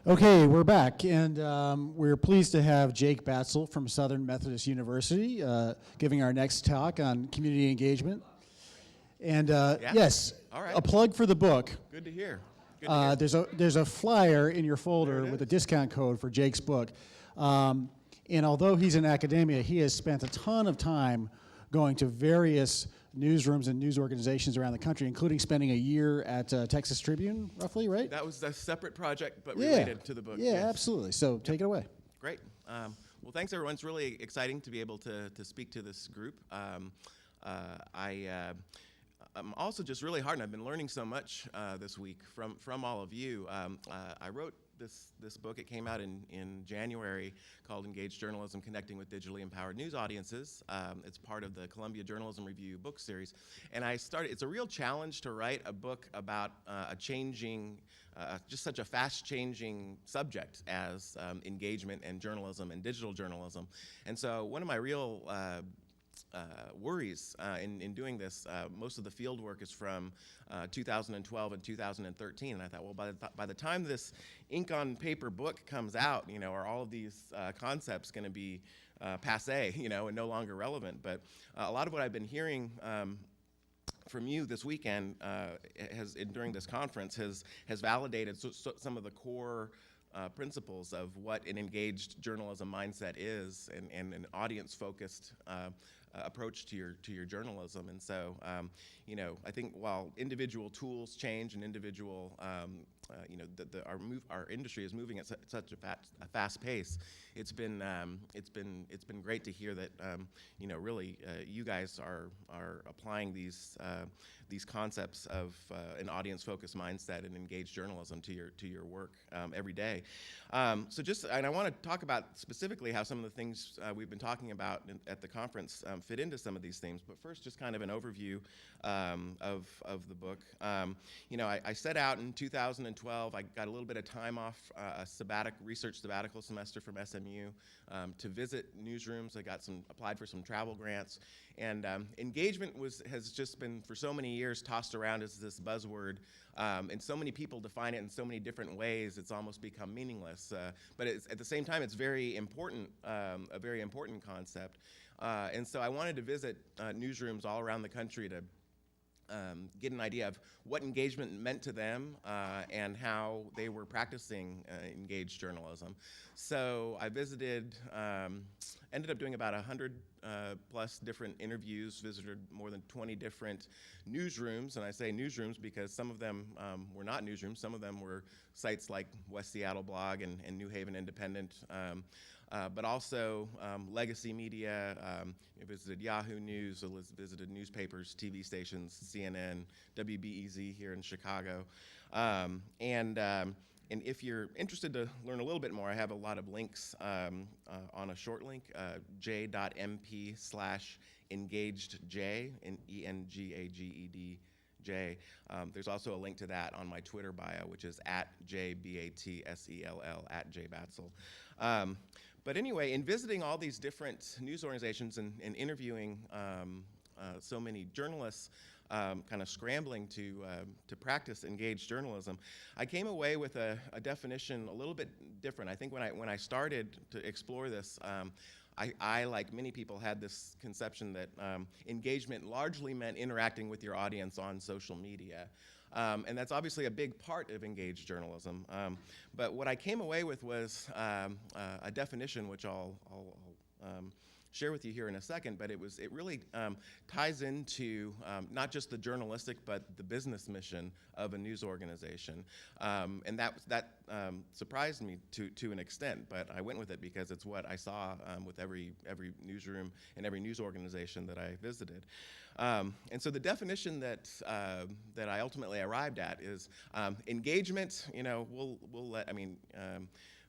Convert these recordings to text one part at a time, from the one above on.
Okay, we're back, and we're pleased to have Jake Batsell from Southern Methodist University giving our next talk on community engagement. And yes, All right. a plug for the book. Good to hear. Good to hear. There's a flyer in your folder with a discount code for Jake's book. And although he's in academia, he has spent a ton of time going to various newsrooms and news organizations around the country, including spending a year at Texas Tribune, roughly, right? That was a separate project, but related to the book. Yeah, yes. absolutely. So take it away. Great. Well, thanks, everyone. It's really exciting to be able to speak to this group. I'm also just really heartened. I've been learning so much this week from all of you. I wrote this book. It came out in January, called Engaged Journalism: Connecting with Digitally Empowered News Audiences. It's part of the Columbia Journalism Review book series. And it's a real challenge to write a book about a changing, just such a fast-changing subject as engagement and journalism and digital journalism. And so one of my real worries in doing this, most of the field work is from 2012 and 2013, and I thought, well, by the time this ink on paper book comes out, are all of these concepts going to be passé, and no longer relevant? But a lot of what I've been hearing from you this weekend during this conference has validated some of the core principles of what an engaged journalism mindset is, and an audience-focused approach to your journalism. And so, I think while individual tools change and individual, our industry is moving at such a fast pace, it's been great to hear that really you guys are applying these concepts of an audience-focused mindset and engaged journalism to your work every day. And I want to talk about specifically how some of the things we've been talking about at the conference fit into some of these themes. But first, just kind of an overview of the book. I set out in 2012. I got a little bit of time off a research sabbatical semester from SMU to visit newsrooms. I applied for some travel grants. And engagement has just been, for so many years, tossed around as this buzzword, and so many people define it in so many different ways, it's almost become meaningless. But at the same time, it's very important, a very important concept. And so I wanted to visit newsrooms all around the country to get an idea of what engagement meant to them and how they were practicing engaged journalism. So I ended up doing about 100 plus different interviews, visited more than 20 different newsrooms. And I say newsrooms because some of them were not newsrooms. Some of them were sites like West Seattle Blog and New Haven Independent, but also legacy media. I visited Yahoo News, visited newspapers, TV stations, CNN, WBEZ here in Chicago. And if you're interested to learn a little bit more, I have a lot of links on a short link, j.mp/engagedj, ENGAGEDJ. There's also a link to that on my Twitter bio, which is @JBATSELL, @JBatsell. But anyway, in visiting all these different news organizations and interviewing so many journalists, kind of scrambling to practice engaged journalism, I came away with a definition a little bit different. I think when I started to explore this, I, like many people, had this conception that engagement largely meant interacting with your audience on social media. And that's obviously a big part of engaged journalism. But what I came away with was a definition, which I'll share with you here in a second, but it really ties into not just the journalistic but the business mission of a news organization, and that surprised me to an extent, but I went with it because it's what I saw with every newsroom and every news organization that I visited. And so the definition that I ultimately arrived at is engagement.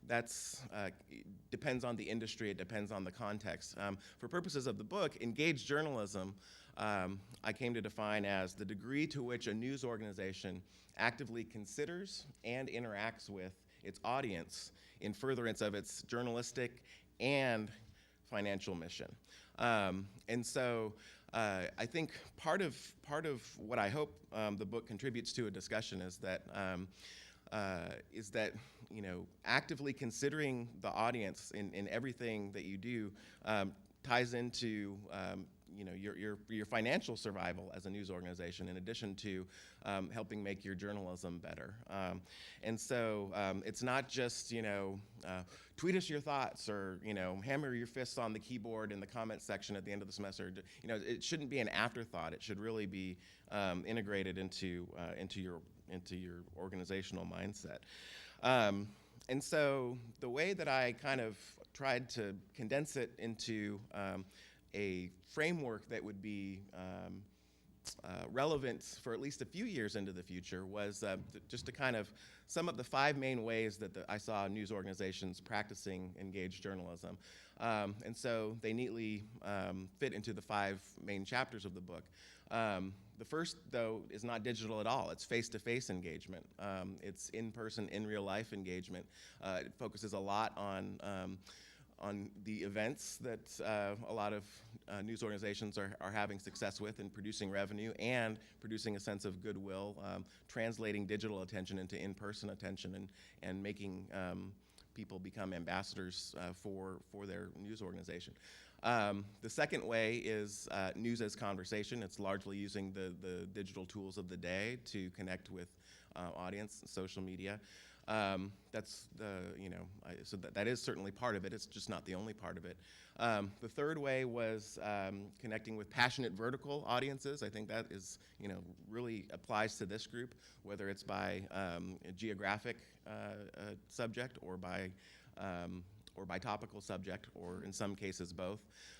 That's depends on the industry, it depends on the context. For purposes of the book, engaged journalism, I came to define as the degree to which a news organization actively considers and interacts with its audience in furtherance of its journalistic and financial mission. And so I think part of what I hope the book contributes to a discussion is that that, actively considering the audience in everything that you do ties into your financial survival as a news organization, in addition to helping make your journalism better. And so it's not just tweet us your thoughts, or hammer your fists on the keyboard in the comment section at the end of the semester. It shouldn't be an afterthought. It should really be integrated into your organizational mindset. And so the way that I kind of tried to condense it into a framework that would be relevant for at least a few years into the future was just to kind of sum up the 5 main ways that I saw news organizations practicing engaged journalism. And so they neatly fit into the 5 main chapters of the book. The first, though, is not digital at all. It's face-to-face engagement. It's in-person, in real-life engagement. It focuses a lot on the events that a lot of news organizations are having success with in producing revenue and producing a sense of goodwill, translating digital attention into in-person attention, and making people become ambassadors for their news organization. The second way is news as conversation. It's largely using the digital tools of the day to connect with audience, social media. That's so that is certainly part of it. It's just not the only part of it. The third way was connecting with passionate vertical audiences. I think that is, really applies to this group, whether it's by a geographic subject or by topical subject, or in some cases both.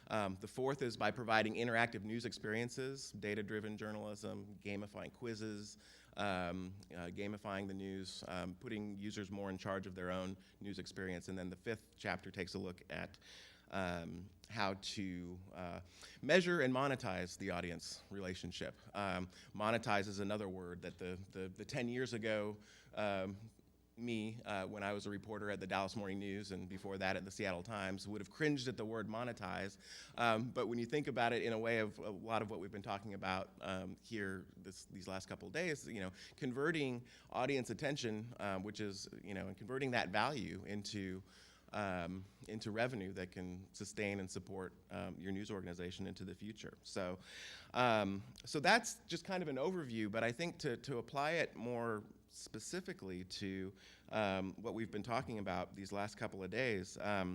The fourth is by providing interactive news experiences, data-driven journalism, gamifying quizzes, gamifying the news, putting users more in charge of their own news experience. And then the 5th chapter takes a look at how to measure and monetize the audience relationship. Monetize is another word that the 10 years ago me, when I was a reporter at the Dallas Morning News and before that at the Seattle Times, would have cringed at the word monetize. But when you think about it in a way of a lot of what we've been talking about here these last couple of days, converting audience attention, which is, and converting that value into revenue that can sustain and support your news organization into the future. So that's just kind of an overview, but I think to apply it more specifically to what we've been talking about these last couple of days, I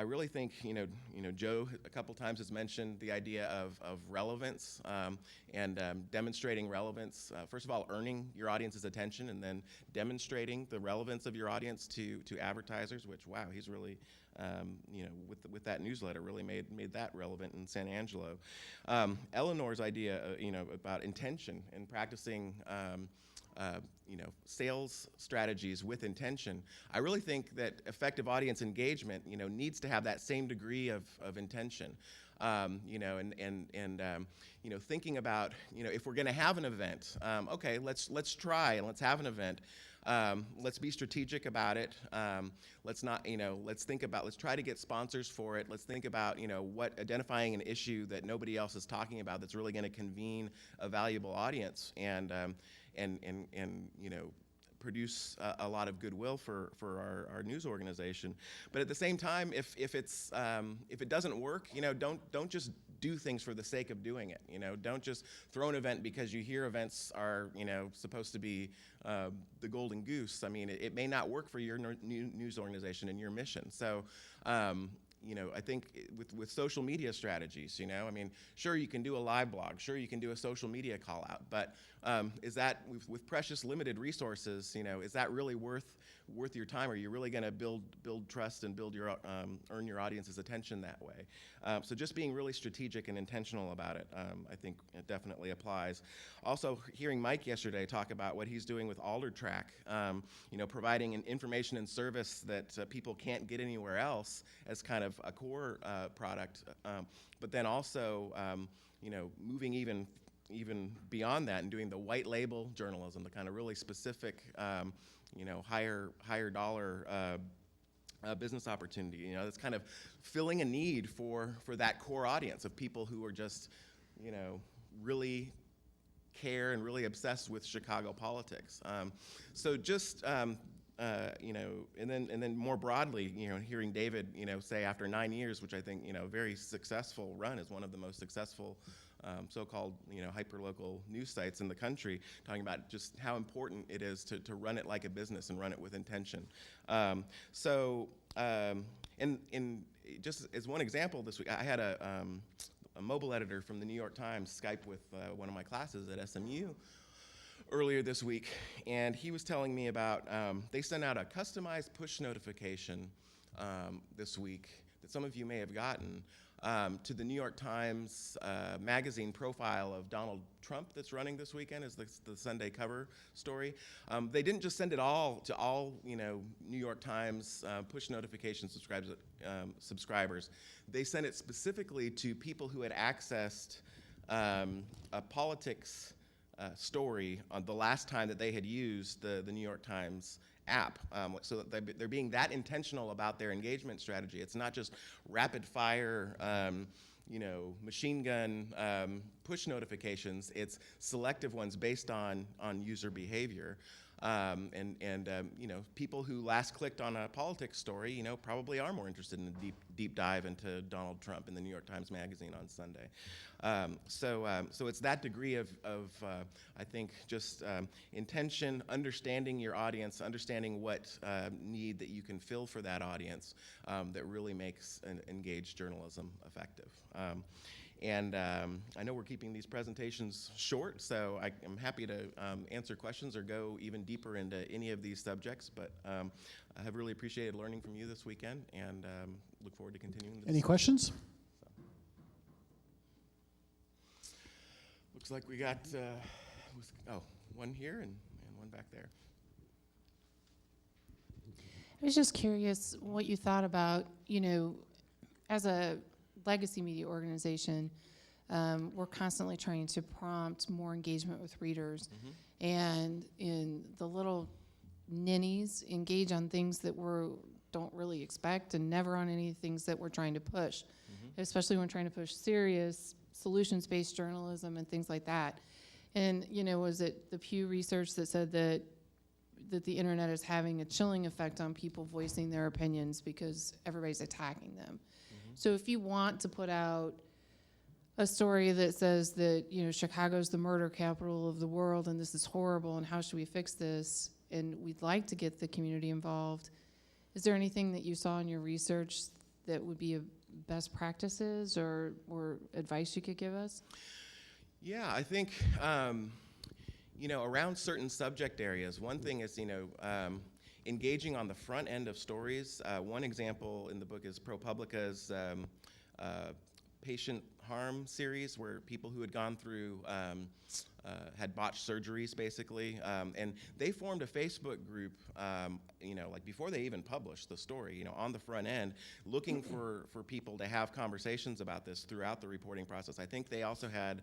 really think, Joe a couple times has mentioned the idea of relevance and demonstrating relevance. First of all, earning your audience's attention, and then demonstrating the relevance of your audience to advertisers, which, wow, he's really, with that newsletter, really made that relevant in San Angelo. Eleanor's idea, about intention and practicing sales strategies with intention. I really think that effective audience engagement, needs to have that same degree of intention. Thinking about, if we're going to have an event, okay, let's try and let's have an event. Let's be strategic about it. Let's try to get sponsors for it. Let's think about, identifying an issue that nobody else is talking about that's really going to convene a valuable audience and produce a lot of goodwill for our news organization. But at the same time, if it doesn't work, don't just do things for the sake of doing it. Don't just throw an event because you hear events are supposed to be the golden goose. I mean, it may not work for your news organization and your mission. So. I think with social media strategies, sure, you can do a live blog, sure, you can do a social media call out, but is that, with precious limited resources, is that really worth your time? Are you really going to build trust and earn your audience's attention that way? So just being really strategic and intentional about it, I think it definitely applies. Also, hearing Mike yesterday talk about what he's doing with AlderTrack, providing an information and service that people can't get anywhere else as kind of a core product, but then also, moving even beyond that and doing the white label journalism, the kind of really specific, higher dollar business opportunity. That's kind of filling a need for that core audience of people who are just, really care and really obsessed with Chicago politics. So just you know, and then more broadly, you know, hearing David, you know, say after 9 years, which I think, you know, very successful run, is one of the most successful so-called, you know, hyperlocal news sites in the country, talking about just how important it is to run it like a business and run it with intention. In just as one example, this week I had a mobile editor from the New York Times Skype with one of my classes at SMU earlier this week, and he was telling me about they sent out a customized push notification this week that some of you may have gotten to the New York Times magazine profile of Donald Trump that's running this weekend as the Sunday cover story. They didn't just send it all to all, you know, New York Times push notification subscribers. They sent it specifically to people who had accessed a politics story on the last time that they had used the New York Times app. So that they're being that intentional about their engagement strategy. It's not just rapid fire, you know, machine gun push notifications. It's selective ones based on user behavior. You know, people who last clicked on a politics story, you know, probably are more interested in a deep dive into Donald Trump in the New York Times Magazine on Sunday. So it's that degree of I think, just intention, understanding your audience, understanding what need that you can fill for that audience that really makes an engaged journalism effective. I know we're keeping these presentations short, so I'm happy to answer questions or go even deeper into any of these subjects, but I have really appreciated learning from you this weekend, and look forward to continuing this. Any questions? Looks like we got one here and one back there. I was just curious what you thought about, you know, as a legacy media organization, we're constantly trying to prompt more engagement with readers. Mm-hmm. And in the little ninnies, engage on things that we don't really expect, and never on any things that we're trying to push, mm-hmm. especially when we're trying to push serious solutions-based journalism and things like that. And, you know, was it the Pew research that said that the internet is having a chilling effect on people voicing their opinions because everybody's attacking them? Mm-hmm. So if you want to put out a story that says that, you know, Chicago's the murder capital of the world and this is horrible and how should we fix this, and we'd like to get the community involved, is there anything that you saw in your research that would be a best practices or advice you could give us? Yeah, I think, you know, around certain subject areas, one thing is, you know, engaging on the front end of stories. One example in the book is ProPublica's patient harm series, where people who had gone through, had botched surgeries, basically, and they formed a Facebook group, you know, like before they even published the story, you know, on the front end, looking for people to have conversations about this throughout the reporting process. I think they also had,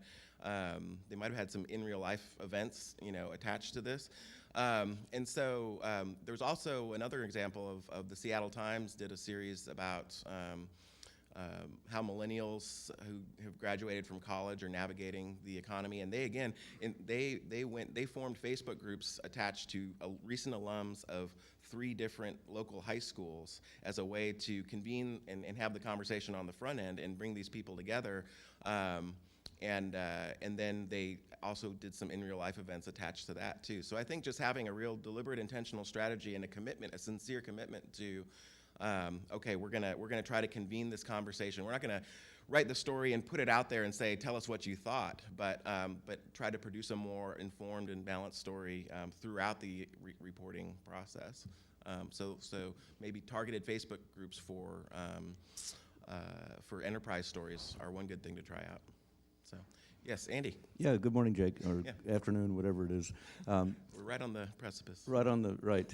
they might have had some in real life events, you know, attached to this. And so there's also another example of the Seattle Times did a series about how millennials who have graduated from college are navigating the economy, and they formed Facebook groups attached to recent alums of 3 different local high schools as a way to convene and have the conversation on the front end and bring these people together. And then they also did some in real life events attached to that too. So I think just having a real deliberate, intentional strategy and a commitment, a sincere commitment to, okay, we're gonna try to convene this conversation. We're not gonna write the story and put it out there and say, tell us what you thought, but try to produce a more informed and balanced story throughout the reporting process. So maybe targeted Facebook groups for enterprise stories are one good thing to try out. So, yes, Andy. Yeah, good morning, Jake, or Yeah. afternoon, whatever it is. We're right on the precipice. Right on the right.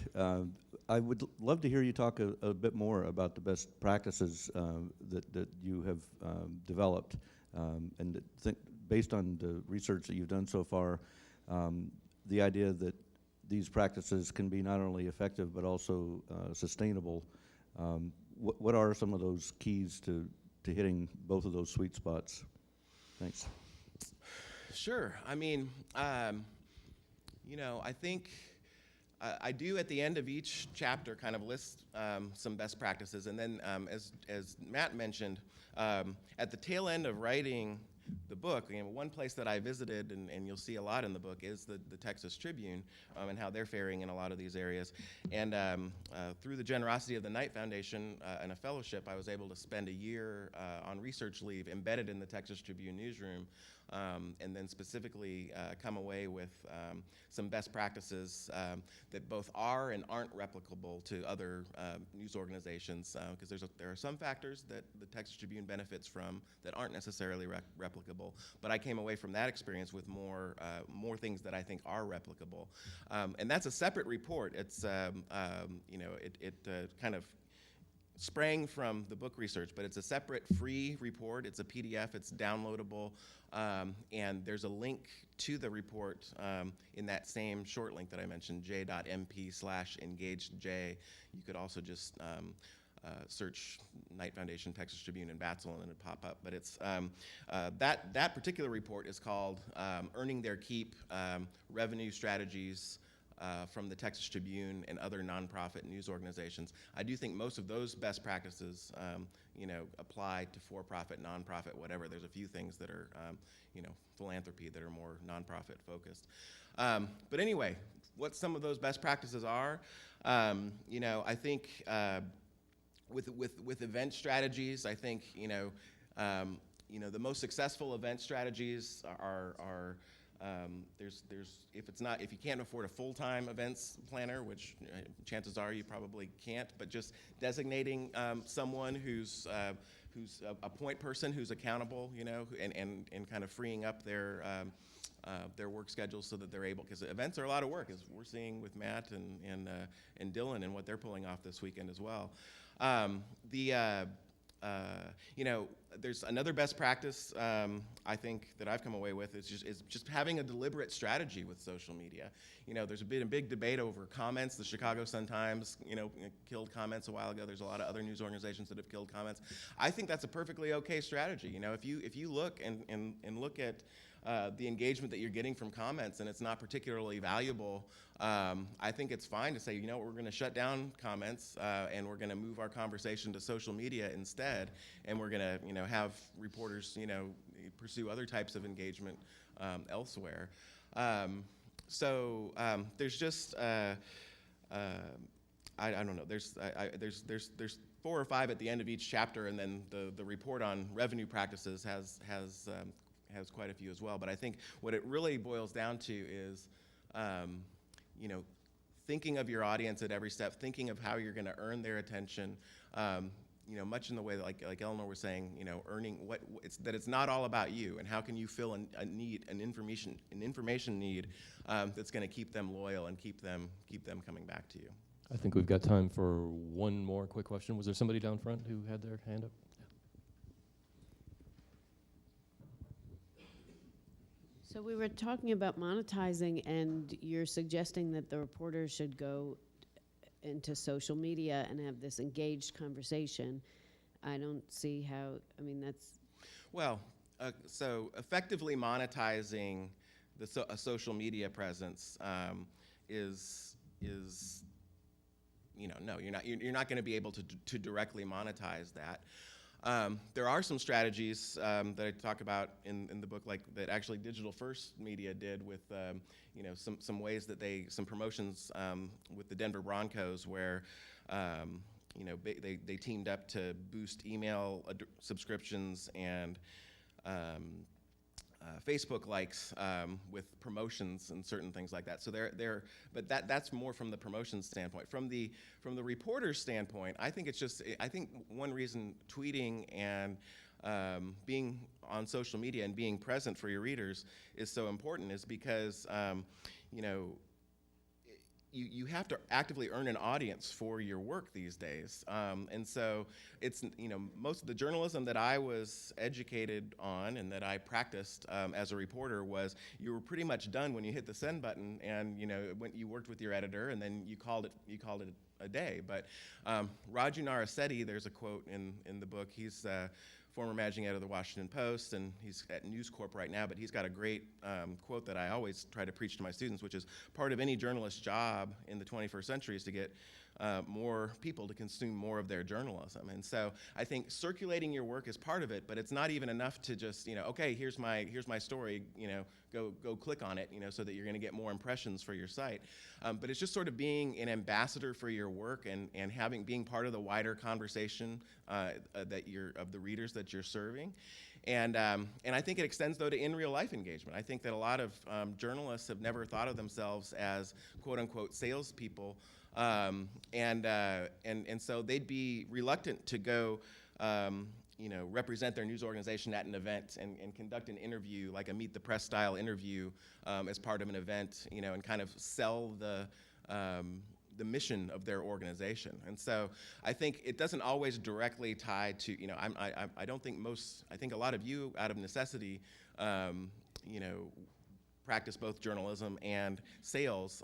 I would love to hear you talk a bit more about the best practices that you have developed, and based on the research that you've done so far, the idea that these practices can be not only effective but also sustainable. What are some of those keys to hitting both of those sweet spots? Thanks. Sure. I mean, you know, I think I do at the end of each chapter kind of list some best practices, and then as Matt mentioned, at the tail end of writing the book, you know, one place that I visited, and you'll see a lot in the book, is the Texas Tribune, and how they're faring in a lot of these areas. And through the generosity of the Knight Foundation and a fellowship, I was able to spend a year on research leave embedded in the Texas Tribune newsroom, and then specifically come away with some best practices that both are and aren't replicable to other news organizations, because there are some factors that the Texas Tribune benefits from that aren't necessarily replicable, but I came away from that experience with more things that I think are replicable. And that's a separate report. It's, you know, it kind of sprang from the book research, but it's a separate free report. It's a PDF, it's downloadable, and there's a link to the report in that same short link that I mentioned, j.mp/engagedj. You could also just search Knight Foundation, Texas Tribune, and Batsell, and it'd pop up. But it's that particular report is called Earning Their Keep, Revenue Strategies from the Texas Tribune and other nonprofit news organizations. I do think most of those best practices, you know, apply to for-profit, nonprofit, whatever. There's a few things that are, you know, philanthropy that are more nonprofit focused. But anyway, what some of those best practices are, you know, I think with event strategies, I think, you know, the most successful event strategies are if you can't afford a full-time events planner, which chances are you probably can't, but just designating someone who's a point person who's accountable, you know, and kind of freeing up their work schedules so that they're able, because events are a lot of work, as we're seeing with Matt and Dylan and what they're pulling off this weekend as well. You know, there's another best practice I think that I've come away with is just having a deliberate strategy with social media. You know, there's been a big debate over comments. The Chicago Sun-Times, you know, killed comments a while ago. There's a lot of other news organizations that have killed comments. I think that's a perfectly okay strategy. You know, if you look and look at the engagement that you're getting from comments and it's not particularly valuable, I think it's fine to say, you know, we're going to shut down comments and we're going to move our conversation to social media instead, and we're going to, you know, have reporters, you know, pursue other types of engagement elsewhere. There's just I don't know. There's 4 or 5 at the end of each chapter, and then the report on revenue practices has quite a few as well. But I think what it really boils down to is, you know, thinking of your audience at every step, thinking of how you're going to earn their attention. You know, much in the way that, like Eleanor was saying, you know, earning it's not all about you, and how can you fill a need, an information need that's going to keep them loyal and keep them coming back to you. I think we've got time for one more quick question. Was there somebody down front who had their hand up? So we were talking about monetizing, and you're suggesting that the reporters should go into social media and have this engaged conversation. I don't see how, I mean, that's... Well, so effectively monetizing a social media presence is, you know, no, you're not going to be able to directly monetize that. There are some strategies that I talk about in the book, like that actually Digital First Media did with, you know, some ways that some promotions with the Denver Broncos where, you know, they teamed up to boost email subscriptions and Facebook likes with promotions and certain things like that. So but that's more from the promotion standpoint. From the reporter's standpoint, I think one reason tweeting and being on social media and being present for your readers is so important is because, you know, you have to actively earn an audience for your work these days. And so it's, you know, most of the journalism that I was educated on and that I practiced as a reporter was you were pretty much done when you hit the send button, and, you know, when you worked with your editor and then you called it a day. But Raju Narasetti, there's a quote in the book, he's former managing editor of the Washington Post, and he's at News Corp right now, but he's got a great quote that I always try to preach to my students, which is part of any journalist's job in the 21st century is to get more people to consume more of their journalism. And so I think circulating your work is part of it, but it's not even enough to just, okay, here's my story, go click on it, so that you're going to get more impressions for your site. But it's just sort of being an ambassador for your work and being part of the wider conversation of the readers that you're serving. And I think it extends, though, to in real life engagement. I think that a lot of journalists have never thought of themselves as quote unquote salespeople. And so they'd be reluctant to go, represent their news organization at an event and conduct an interview, like a Meet the Press style interview, as part of an event, and kind of sell the mission of their organization. And so I think it doesn't always directly tie to, I don't think I think a lot of you, out of necessity, practice both journalism and sales.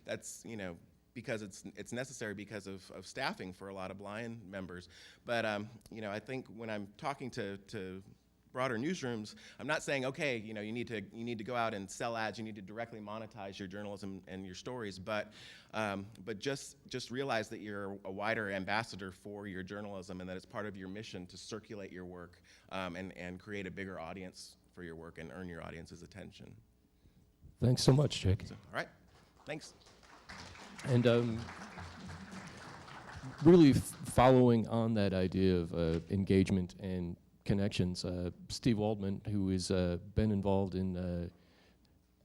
That's, because it's necessary because of staffing for a lot of blind members. But I think when I'm talking to broader newsrooms, I'm not saying, okay, you need to go out and sell ads, you need to directly monetize your journalism and your stories, but just realize that you're a wider ambassador for your journalism and that it's part of your mission to circulate your work and create a bigger audience for your work and earn your audience's attention. Thanks so much, Jake. All right, thanks. And really following on that idea of engagement and connections, Steve Waldman, who has been involved in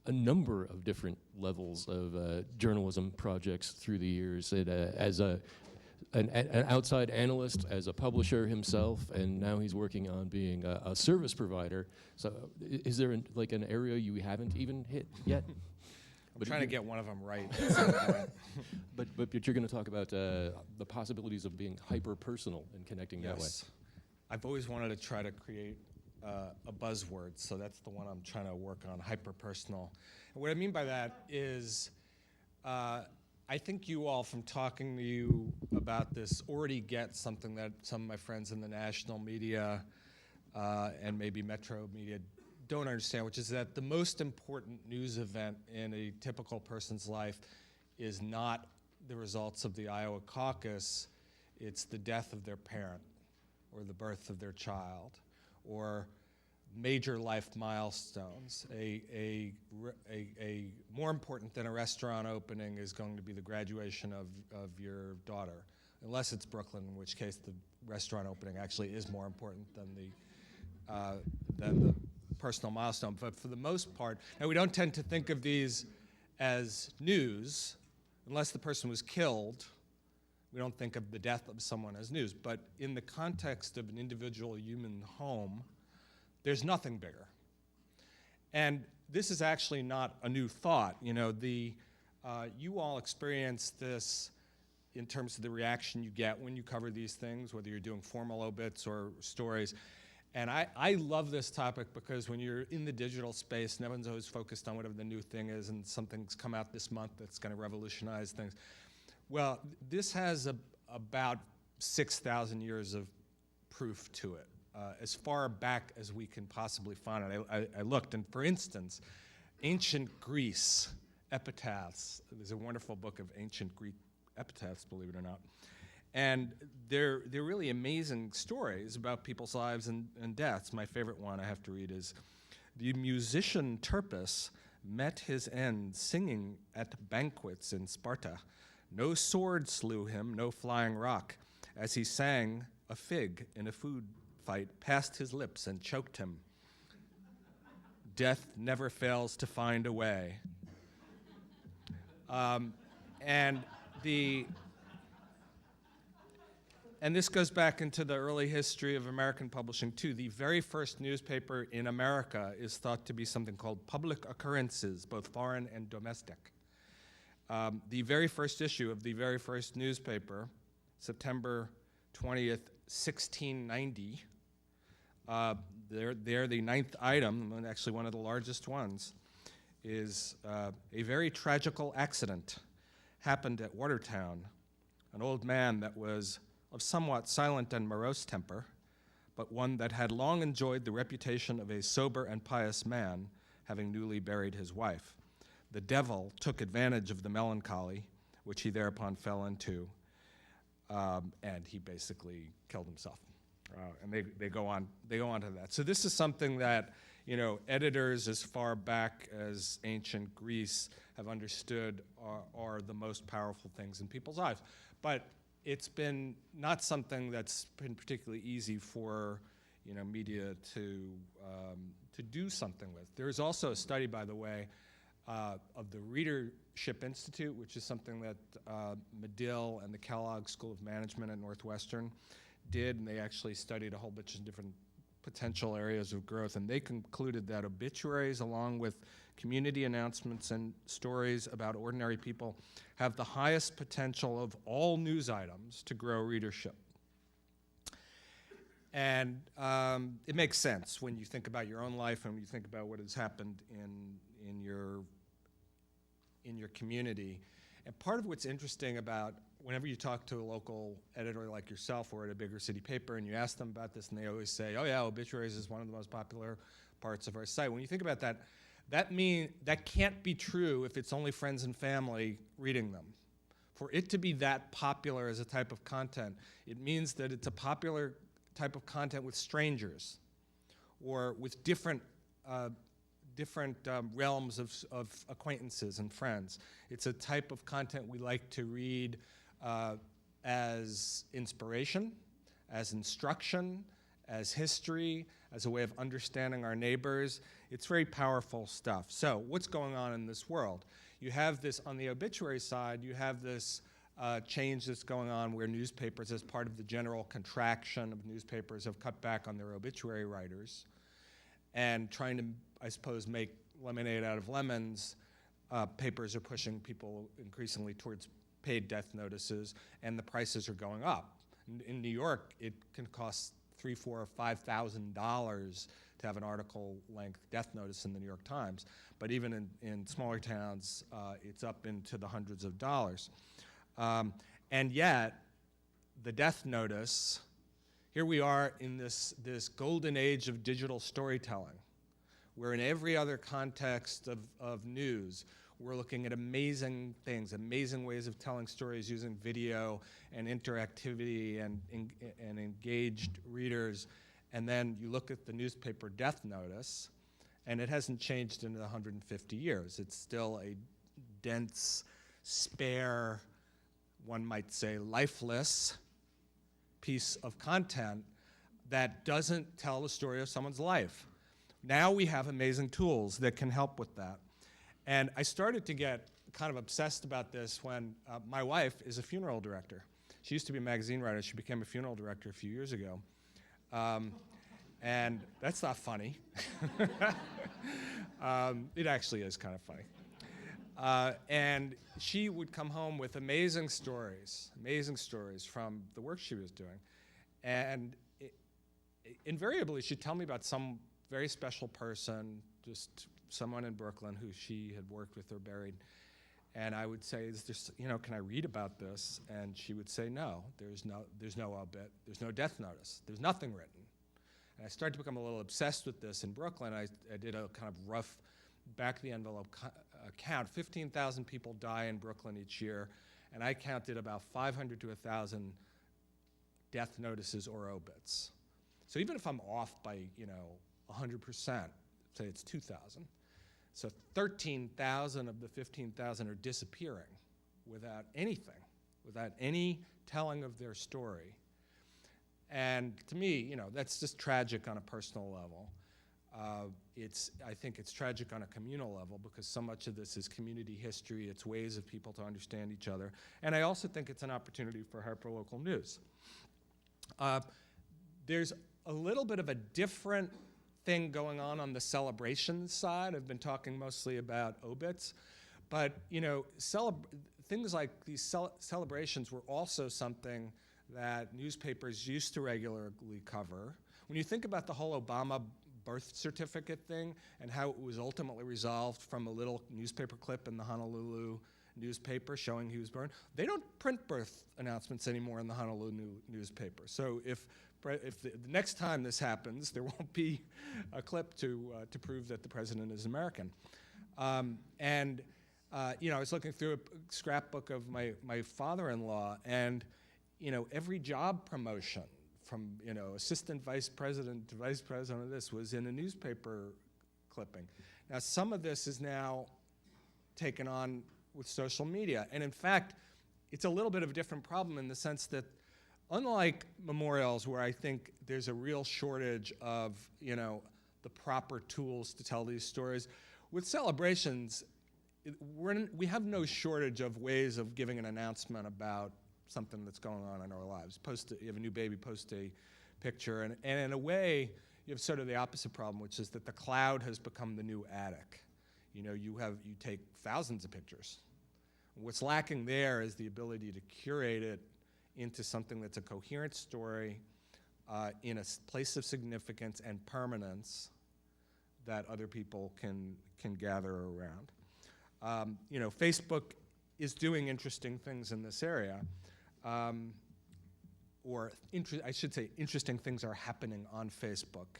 a number of different levels of journalism projects through the years, as an outside analyst, as a publisher himself, and now he's working on being a service provider. So is there an area you haven't even hit yet? I'm trying to get one of them right at some point. But you're going to talk about the possibilities of being hyper-personal and connecting that way. I've always wanted to try to create a buzzword, so that's the one I'm trying to work on, hyper-personal. And what I mean by that is I think you all, from talking to you about this, already get something that some of my friends in the national media and maybe metro media don't understand, which is that the most important news event in a typical person's life is not the results of the Iowa caucus, it's the death of their parent or the birth of their child or major life milestones. A more important than a restaurant opening is going to be the graduation of your daughter, unless it's Brooklyn, in which case the restaurant opening actually is more important than the personal milestone. But for the most part, and we don't tend to think of these as news, unless the person was killed. We don't think of the death of someone as news. But in the context of an individual human home, there's nothing bigger. And this is actually not a new thought. You all experience this in terms of the reaction you get when you cover these things, whether you're doing formal obits or stories. And I love this topic because when you're in the digital space, and everyone's always focused on whatever the new thing is, and something's come out this month that's going to revolutionize things. Well, this has about 6,000 years of proof to it, as far back as we can possibly find it. I looked, and for instance, ancient Greece epitaphs. There's a wonderful book of ancient Greek epitaphs, believe it or not. And they're really amazing stories about people's lives and deaths. My favorite one I have to read is, the musician Terpus met his end singing at banquets in Sparta. No sword slew him, no flying rock. As he sang, a fig in a food fight passed his lips and choked him. Death never fails to find a way. And this goes back into the early history of American publishing, too. The very first newspaper in America is thought to be something called Public Occurrences, both foreign and domestic. The very first issue of the very first newspaper, September 20th, 1690, the ninth item, and actually one of the largest ones, is a very tragical accident happened at Watertown. An old man that was of somewhat silent and morose temper but one that had long enjoyed the reputation of a sober and pious man, having newly buried his wife. The devil took advantage of the melancholy, which he thereupon fell into, and he basically killed himself. And they go on to that. So this is something that, you know, editors as far back as ancient Greece have understood are the most powerful things in people's lives. But it's been not something that's been particularly easy for, you know, media to do something with. There's also a study, by the way, of the Readership Institute, which is something that Medill and the Kellogg School of Management at Northwestern did, and they actually studied a whole bunch of different potential areas of growth, and they concluded that obituaries, along with community announcements and stories about ordinary people, have the highest potential of all news items to grow readership. And it makes sense when you think about your own life and when you think about what has happened in your community. And part of what's interesting about whenever you talk to a local editor like yourself or at a bigger city paper and you ask them about this, and they always say, oh yeah, obituaries is one of the most popular parts of our site. When you think about that, that can't be true if it's only friends and family reading them. For it to be that popular as a type of content, it means that it's a popular type of content with strangers or with different realms of acquaintances and friends. It's a type of content we like to read as inspiration, as instruction, as history, as a way of understanding our neighbors. It's very powerful stuff. So what's going on in this world? You have this, on the obituary side, you have this change that's going on where newspapers, as part of the general contraction of newspapers, have cut back on their obituary writers. And trying to, I suppose, make lemonade out of lemons, papers are pushing people increasingly towards paid death notices, and the prices are going up. In New York, it can cost $3,000, $4,000, or $5,000 to have an article-length death notice in the New York Times. But even in smaller towns, it's up into the hundreds of dollars. And yet, the death notice, here we are in this golden age of digital storytelling, where in every other context of news, we're looking at amazing things, amazing ways of telling stories using video and interactivity and engaged readers. And then you look at the newspaper death notice, and it hasn't changed in 150 years. It's still a dense, spare, one might say lifeless piece of content that doesn't tell the story of someone's life. Now we have amazing tools that can help with that. And I started to get kind of obsessed about this when my wife is a funeral director. She used to be a magazine writer. She became a funeral director a few years ago. And that's not funny. It actually is kind of funny. And she would come home with amazing stories from the work she was doing. And invariably, she'd tell me about some very special person, just someone in Brooklyn who she had worked with or buried. And I would say, is there, can I read about this? And she would say, no, there's no obit, there's no death notice, there's nothing written. And I started to become a little obsessed with this in Brooklyn. I did a kind of rough back-of-the-envelope count. 15,000 people die in Brooklyn each year, and I counted about 500 to 1,000 death notices or obits. So even if I'm off by, 100%, say it's 2,000, so 13,000 of the 15,000 are disappearing without anything, without any telling of their story. And to me, that's just tragic on a personal level. I think it's tragic on a communal level because so much of this is community history, it's ways of people to understand each other. And I also think it's an opportunity for hyperlocal news. There's a little bit of a different thing going on the celebration side. I've been talking mostly about obits, but things like these celebrations were also something that newspapers used to regularly cover. When you think about the whole Obama birth certificate thing and how it was ultimately resolved from a little newspaper clip in the Honolulu newspaper showing he was born. They don't print birth announcements anymore in the Honolulu newspaper. So if the next time this happens, there won't be a clip to prove that the president is American. I was looking through a scrapbook of my father-in-law, and every job promotion from assistant vice president to vice president of this was in a newspaper clipping. Now some of this is now taken on with social media, and in fact it's a little bit of a different problem in the sense that unlike memorials, where I think there's a real shortage of the proper tools to tell these stories, with celebrations we have no shortage of ways of giving an announcement about something that's going on in our lives. You have a new baby, post a picture, and in a way, you have sort of the opposite problem, which is that the cloud has become the new attic. You take thousands of pictures. What's lacking there is the ability to curate it into something that's a coherent story in a place of significance and permanence that other people can gather around. Facebook is doing interesting things in this area, I should say interesting things are happening on Facebook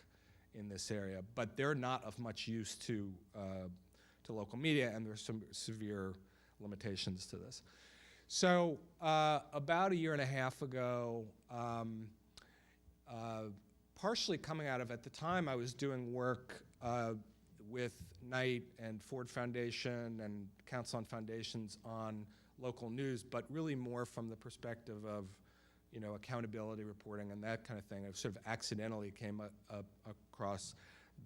in this area, but they're not of much use to local media, and there's some severe limitations to this. So about a year and a half ago, partially coming out of, at the time I was doing work with Knight and Ford Foundation and Council on Foundations on local news, but really more from the perspective of accountability reporting and that kind of thing. I sort of accidentally came across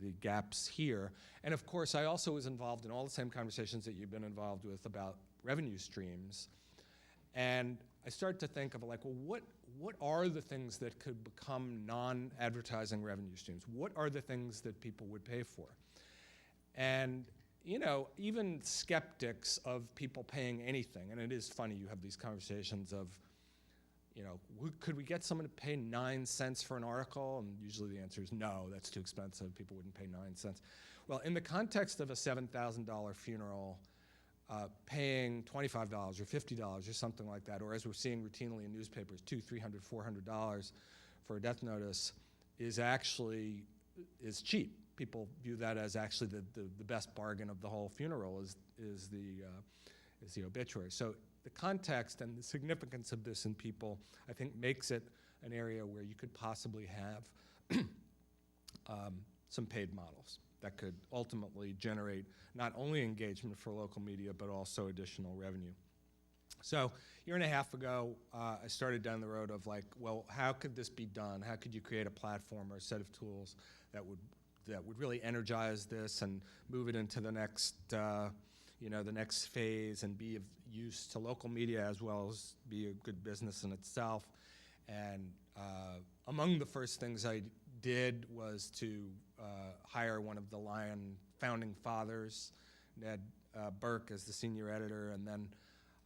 the gaps here. And of course, I also was involved in all the same conversations that you've been involved with about revenue streams. And I started to think of what are the things that could become non-advertising revenue streams? What are the things that people would pay for? And even skeptics of people paying anything, and it is funny, you have these conversations of, could we get someone to pay 9 cents for an article? And usually the answer is no, that's too expensive, people wouldn't pay 9 cents. Well, in the context of a $7,000 funeral, paying $25 or $50 or something like that, or as we're seeing routinely in newspapers, $200, $300, $400 for a death notice is cheap. People view that as actually the best bargain of the whole funeral is the obituary. So the context and the significance of this in people, I think, makes it an area where you could possibly have some paid models that could ultimately generate not only engagement for local media, but also additional revenue. So a year and a half ago, I started down the road of how could this be done? How could you create a platform or a set of tools that would really energize this and move it into the next, the next phase and be of use to local media as well as be a good business in itself. And among the first things I did was to hire one of the Lion founding fathers, Ned Burke, as the senior editor, and then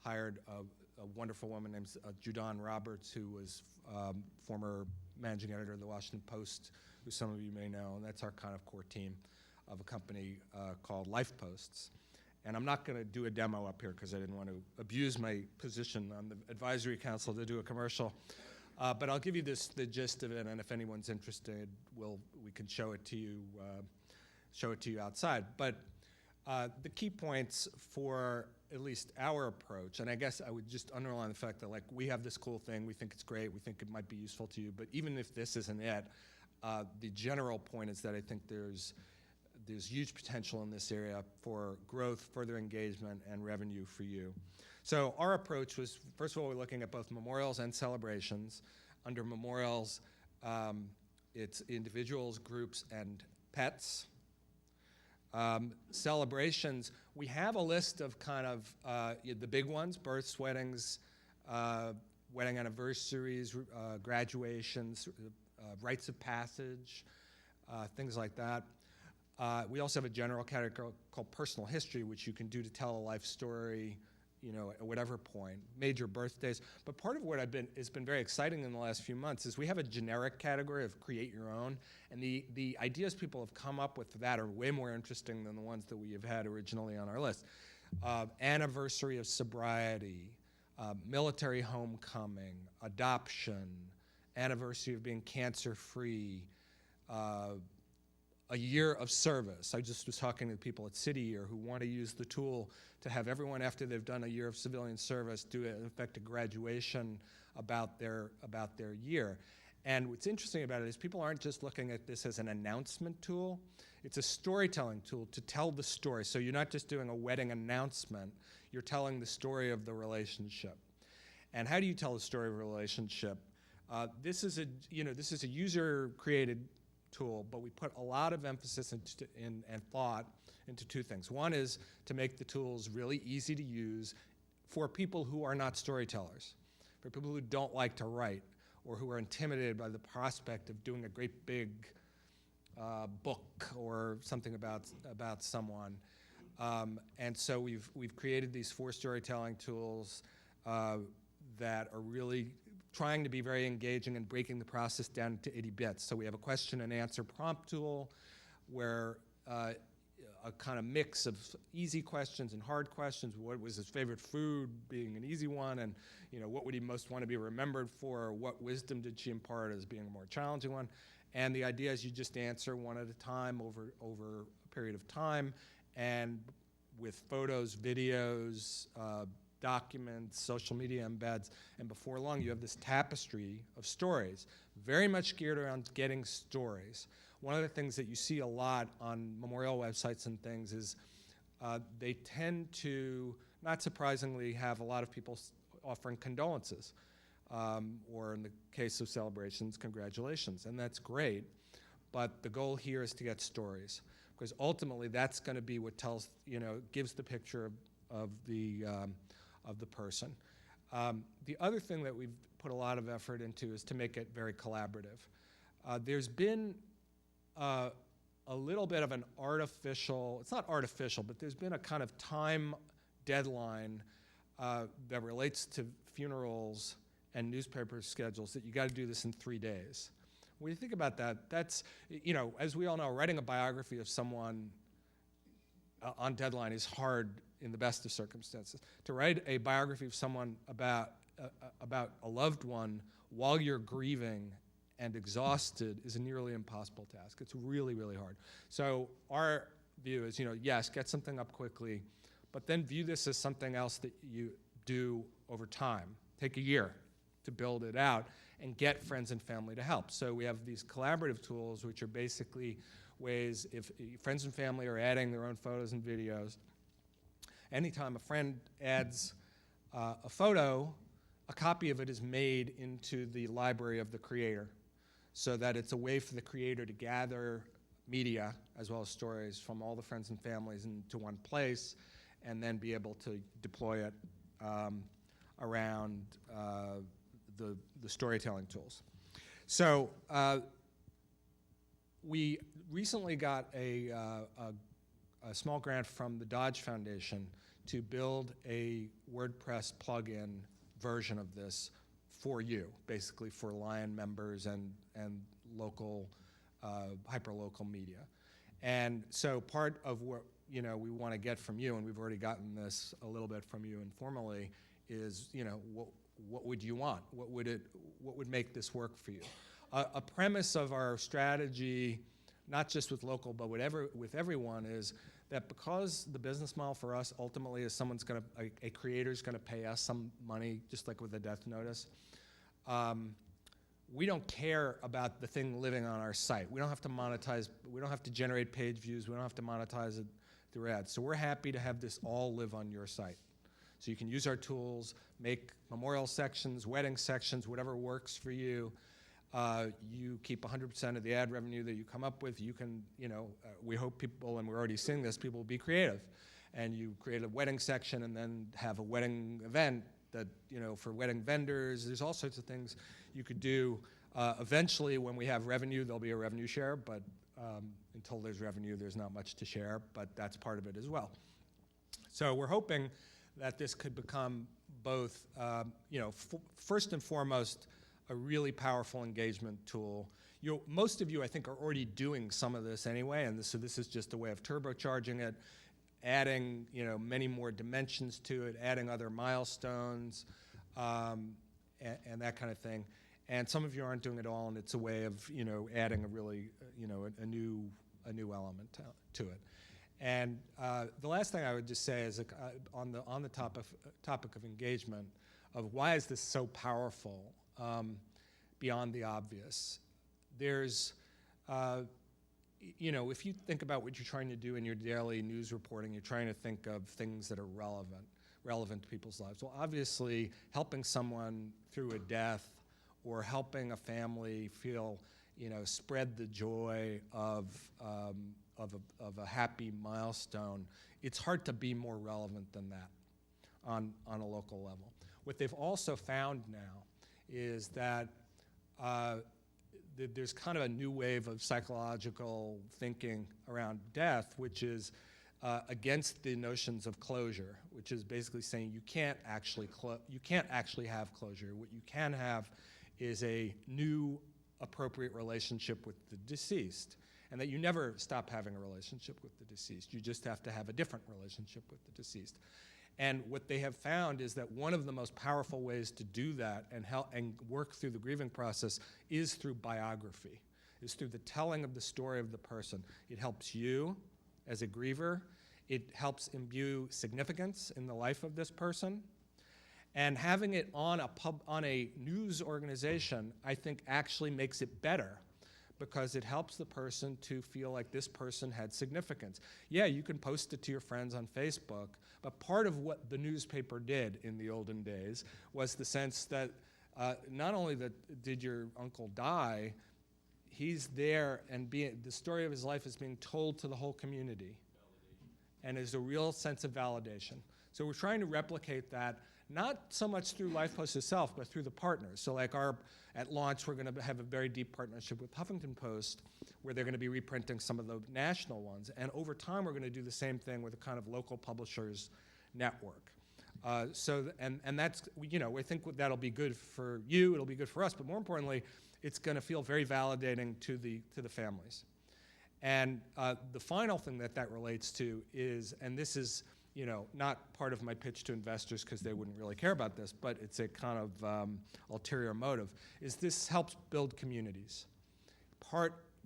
hired a wonderful woman named Judon Roberts, who was former managing editor of the Washington Post, who some of you may know, and that's our kind of core team of a company called LifePosts. And I'm not going to do a demo up here because I didn't want to abuse my position on the advisory council to do a commercial. But I'll give you the gist of it, and if anyone's interested, we can show it to you outside. But the key points for at least our approach, and I guess I would just underline the fact that we have this cool thing, we think it's great, we think it might be useful to you, but even if this isn't it, the general point is that I think there's huge potential in this area for growth, further engagement, and revenue for you. So our approach was, first of all, we're looking at both memorials and celebrations. Under memorials, it's individuals, groups, and pets. Celebrations, we have a list of kind of the big ones: births, weddings, wedding anniversaries, graduations, rites of passage, things like that. We also have a general category called personal history, which you can do to tell a life story, at whatever point, major birthdays. But part of what has been very exciting in the last few months is we have a generic category of create your own, and the ideas people have come up with for that are way more interesting than the ones that we have had originally on our list. anniversary of sobriety, military homecoming, adoption, anniversary of being cancer-free, a year of service. I just was talking to people at City Year who want to use the tool to have everyone, after they've done a year of civilian service, do, in effect, a graduation about their year. And what's interesting about it is people aren't just looking at this as an announcement tool. It's a storytelling tool to tell the story. So you're not just doing a wedding announcement, you're telling the story of the relationship. And how do you tell the story of a relationship? This is a user-created tool, but we put a lot of emphasis and thought into two things. One is to make the tools really easy to use for people who are not storytellers, for people who don't like to write, or who are intimidated by the prospect of doing a great big book or something about someone. And so we've created these 4 storytelling tools that are really trying to be very engaging and breaking the process down to 80 bits. So we have a question and answer prompt tool where a kind of mix of easy questions and hard questions. What was his favorite food, being an easy one, and what would he most want to be remembered for? What wisdom did she impart as being a more challenging one? And the idea is you just answer one at a time over a period of time, and with photos, videos, documents, social media embeds, and before long you have this tapestry of stories, very much geared around getting stories. One of the things that you see a lot on memorial websites and things is they tend to, not surprisingly, have a lot of people offering condolences, or in the case of celebrations, congratulations, and that's great, but the goal here is to get stories, because ultimately that's going to be what tells, gives the picture of the person. The other thing that we've put a lot of effort into is to make it very collaborative. There's been a little bit of an artificial, it's not artificial, but there's been a kind of time deadline that relates to funerals and newspaper schedules that you got to do this in 3 days. When you think about that, that's, as we all know, writing a biography of someone on deadline is hard in the best of circumstances. To write a biography of someone about a loved one while you're grieving and exhausted is a nearly impossible task. It's really, really hard. So our view is, yes, get something up quickly, but then view this as something else that you do over time. Take a year to build it out and get friends and family to help. So we have these collaborative tools, which are basically ways if friends and family are adding their own photos and videos. Anytime a friend adds a photo, a copy of it is made into the library of the creator, so that it's a way for the creator to gather media as well as stories from all the friends and families into one place, and then be able to deploy it around the storytelling tools. So we recently got a small grant from the Dodge Foundation to build a WordPress plugin version of this for you, basically for Lion members and local, hyperlocal media. And so part of what we want to get from you, and we've already gotten this a little bit from you informally, is what would you want? What would make this work for you? A premise of our strategy, not just with local, but with everyone, is that because the business model for us ultimately is a creator's gonna pay us some money, just like with a death notice. We don't care about the thing living on our site. We don't have to monetize, we don't have to generate page views, we don't have to monetize it through ads. So we're happy to have this all live on your site. So you can use our tools, make memorial sections, wedding sections, whatever works for you. You keep 100% of the ad revenue that you come up with. You can, we hope people, and we're already seeing this, people will be creative. And you create a wedding section and then have a wedding event that, for wedding vendors, there's all sorts of things you could do. Eventually, when we have revenue, there'll be a revenue share, but until there's revenue, there's not much to share, but that's part of it as well. So we're hoping that this could become both, first and foremost, a really powerful engagement tool. Most of you, I think, are already doing some of this anyway, and so this is just a way of turbocharging it. adding, many more dimensions to it, adding other milestones, and that kind of thing. And some of you aren't doing it all, and it's a way of, adding a really, a new element to it. And the last thing I would just say is on the topic of engagement, of why is this so powerful beyond the obvious. There's, if you think about what you're trying to do in your daily news reporting, you're trying to think of things that are relevant to people's lives. Well, obviously, helping someone through a death or helping a family feel, spread the joy of a happy milestone, it's hard to be more relevant than that on a local level. What they've also found now is that there's kind of a new wave of psychological thinking around death, which is against the notions of closure, which is basically saying you can't actually have closure. What you can have is a new appropriate relationship with the deceased, and that you never stop having a relationship with the deceased. You just have to have a different relationship with the deceased. And what they have found is that one of the most powerful ways to do that and work through the grieving process is through biography, is through the telling of the story of the person. It helps you as a griever. It helps imbue significance in the life of this person. And having it on a news organization, I think, actually makes it better, because it helps the person to feel like this person had significance. Yeah, you can post it to your friends on Facebook, but part of what the newspaper did in the olden days was the sense that not only did your uncle die, he's there, and the story of his life is being told to the whole community. And there's a real sense of validation. So we're trying to replicate that, not so much through LifePost itself, but through the partners. So like at launch, we're going to have a very deep partnership with Huffington Post, where they're going to be reprinting some of the national ones. And over time, we're going to do the same thing with a kind of local publishers network. And that's, I think that'll be good for you, it'll be good for us, but more importantly, it's going to feel very validating to the families. And the final thing that relates to is, and this is, not part of my pitch to investors because they wouldn't really care about this, but it's a kind of ulterior motive, is this helps build communities.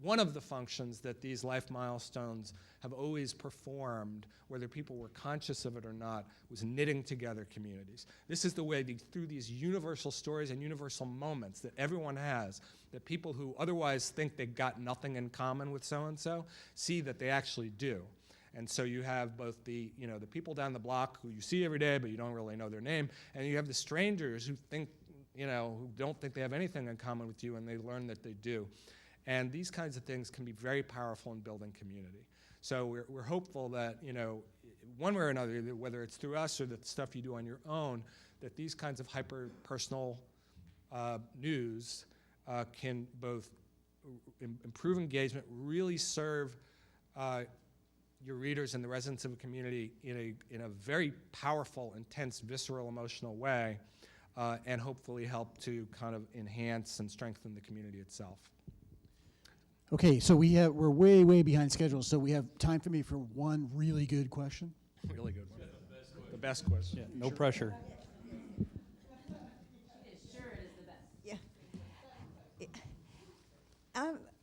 One of the functions that these life milestones have always performed, whether people were conscious of it or not, was knitting together communities. This is the way, through these universal stories and universal moments that everyone has, that people who otherwise think they've got nothing in common with so-and-so see that they actually do. And so you have both the people down the block who you see every day, but you don't really know their name, and you have the strangers who think, who don't think they have anything in common with you, and they learn that they do. And these kinds of things can be very powerful in building community. So we're hopeful that, one way or another, whether it's through us or the stuff you do on your own, that these kinds of hyper-personal news can both improve engagement, really serve your readers and the residents of a community in a very powerful, intense, visceral, emotional way, and hopefully help to kind of enhance and strengthen the community itself. Okay, so we're way, way behind schedule, so we have time for one really good question. Really good one. The best question. Yeah, no pressure.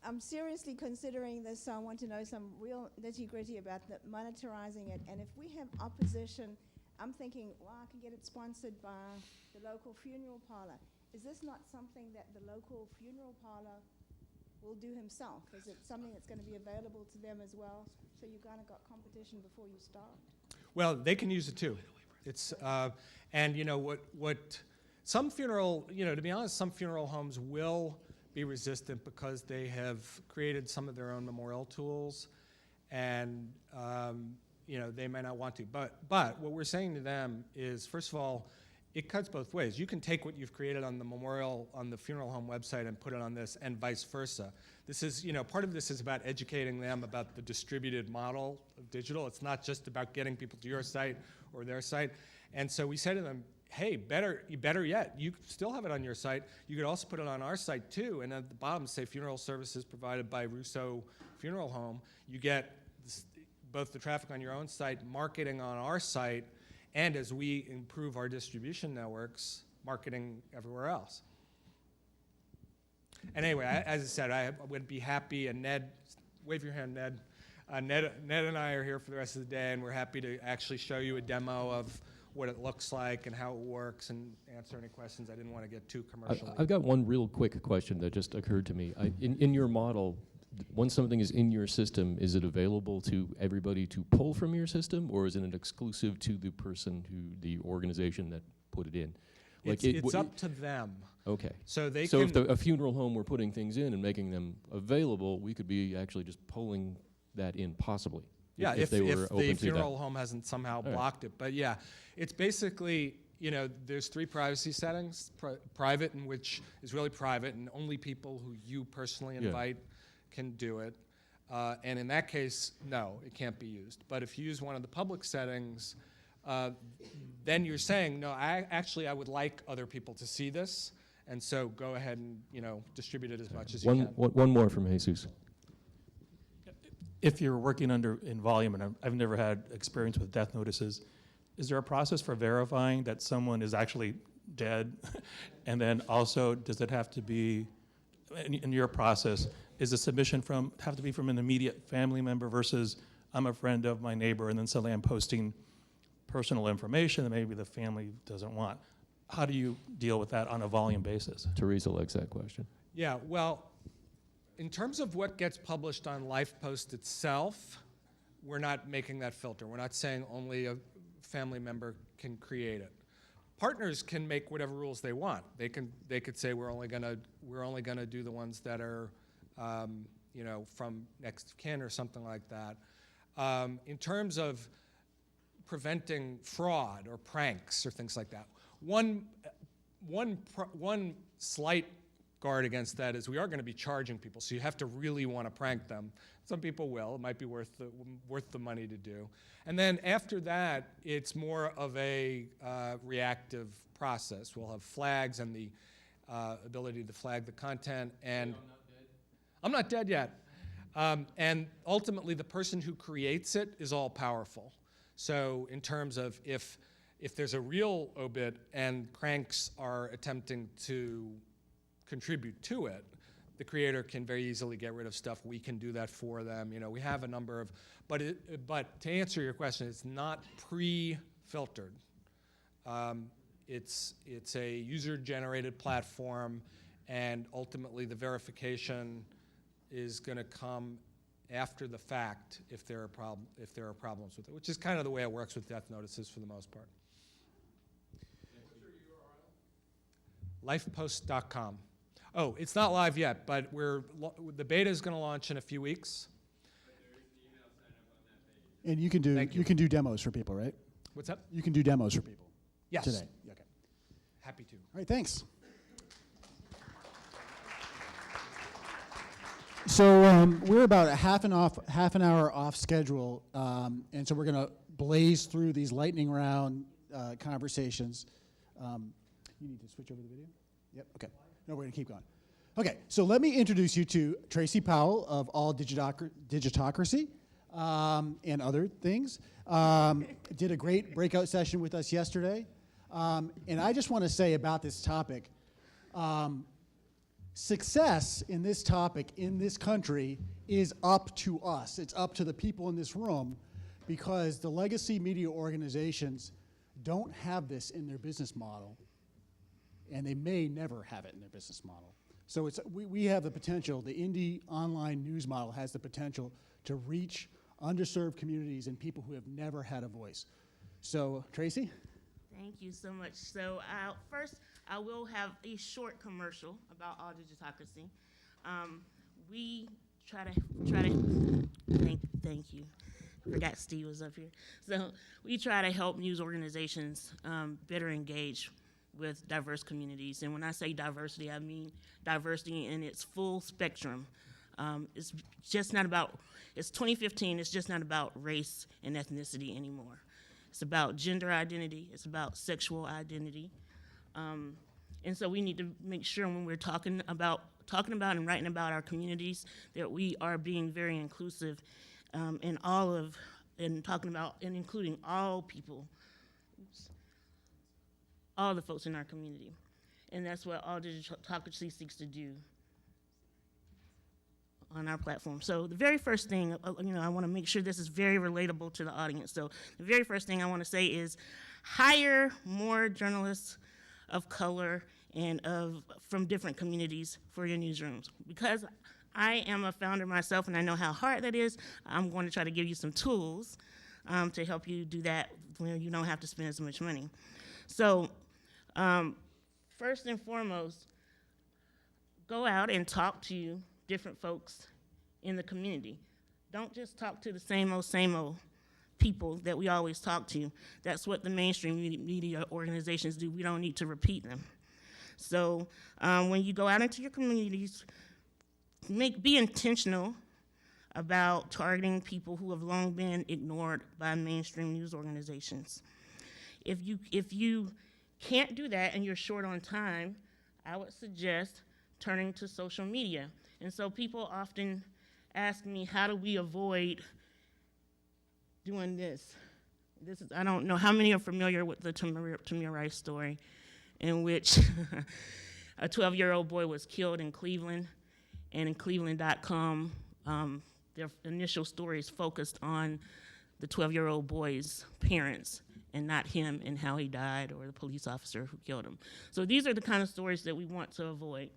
I'm seriously considering this, so I want to know some real nitty-gritty about the monetizing it. And if we have opposition, I'm thinking, well, I can get it sponsored by the local funeral parlor. Is this not something that the local funeral parlor will do himself? Is it something that's going to be available to them as well? So you kind of got competition before you start? Well, they can use it too. It's and what some funeral, to be honest, some funeral homes will be resistant because they have created some of their own memorial tools, and they may not want to. But what we're saying to them is, first of all, it cuts both ways. You can take what you've created on the funeral home website and put it on this, and vice versa. This is, part of this is about educating them about the distributed model of digital. It's not just about getting people to your site or their site. And so we say to them, hey, better yet, you still have it on your site. You could also put it on our site too, and at the bottom say funeral services provided by Rousseau Funeral Home. You get both the traffic on your own site, marketing on our site, and as we improve our distribution networks, marketing everywhere else. And anyway, as I said, I would be happy, and Ned, wave your hand, Ned. Ned and I are here for the rest of the day, and we're happy to actually show you a demo of what it looks like and how it works and answer any questions. I didn't want to get too commercial. I've got one real quick question that just occurred to me. In your model, once something is in your system, is it available to everybody to pull from your system, or is it an exclusive to the person the organization that put it in? Like It's up to them. Okay. So they So can. if a funeral home were putting things in and making them available, we could be actually just pulling that in, possibly. Yeah, if they were the open to that. funeral home hasn't somehow right. blocked it. But yeah, it's basically, there's 3 privacy settings. Private, in which is really private, and only people who you personally invite can do it. And in that case, no, it can't be used. But if you use one of the public settings, then you're saying, no, I would like other people to see this, and so go ahead and distribute it as much as you can. One more from Jesus. If you're working in volume, and I've never had experience with death notices, is there a process for verifying that someone is actually dead? And then also, does it have to be, in your process, is the submission have to be from an immediate family member versus I'm a friend of my neighbor, and then suddenly I'm posting personal information that maybe the family doesn't want? How do you deal with that on a volume basis? Teresa likes that question. Yeah, well, in terms of what gets published on LifePost itself, we're not making that filter. We're not saying only a family member can create it. Partners can make whatever rules they want. They could say we're only gonna do the ones that are from next of kin or something like that. In terms of preventing fraud or pranks or things like that, one slight guard against that is we are going to be charging people, so you have to really want to prank them. Some people will. It might be worth the money to do. And then after that, it's more of a reactive process. We'll have flags and the ability to flag the content. And I'm not dead yet. And ultimately, the person who creates it is all powerful. So in terms of if there's a real obit and cranks are attempting to contribute to it, the creator can very easily get rid of stuff. We can do that for them. We have a number of, but to answer your question, it's not pre-filtered. It's a user-generated platform, and ultimately the verification is going to come after the fact if there are problems with it, which is kind of the way it works with death notices for the most part. LifePost.com. Oh, it's not live yet, but the beta is going to launch in a few weeks. And you can do demos for people, right? What's up? You can do demos for people. Yes. Today. Okay. Happy to. All right, thanks. So we're about half an hour off schedule, and so we're going to blaze through these lightning round conversations. You need to switch over the video? Yep, okay. No, we're going to keep going. Okay, so let me introduce you to Tracy Powell of All Digitocracy and other things. Did a great breakout session with us yesterday. And I just want to say about this topic, success in this topic in this country is up to us. It's up to the people in this room, because the legacy media organizations don't have this in their business model, and they may never have it in their business model. So we have the potential, the indie online news model has the potential to reach underserved communities and people who have never had a voice. So, Tracy? Thank you so much. So first, I will have a short commercial about All Digitocracy. We try to thank you. Forgot Steve was up here. So we try to help news organizations better engage with diverse communities. And when I say diversity, I mean diversity in its full spectrum. It's just not about, it's 2015, it's just not about race and ethnicity anymore. It's about gender identity, it's about sexual identity. And so we need to make sure when we're talking about and writing about our communities that we are being very inclusive in all of and talking about and including all people, all the folks in our community. And that's what All Digitocracy seeks to do on our platform. So the very first thing, I want to make sure this is very relatable to the audience. So the very first thing I want to say is hire more journalists of color and from different communities for your newsrooms. Because I am a founder myself and I know how hard that is, I'm going to try to give you some tools to help you do that when you don't have to spend as much money. So first and foremost, go out and talk to different folks in the community. Don't just talk to the same old people that we always talk to. That's what the mainstream media organizations do. We don't need to repeat them. So when you go out into your communities, be intentional about targeting people who have long been ignored by mainstream news organizations. If you can't do that and you're short on time, I would suggest turning to social media. And so people often ask me, how do we avoid doing this? I don't know how many are familiar with the Tamir Rice story, in which a 12-year-old boy was killed in Cleveland, and in Cleveland.com, their initial stories focused on the 12-year-old boy's parents and not him and how he died or the police officer who killed him. So these are the kind of stories that we want to avoid.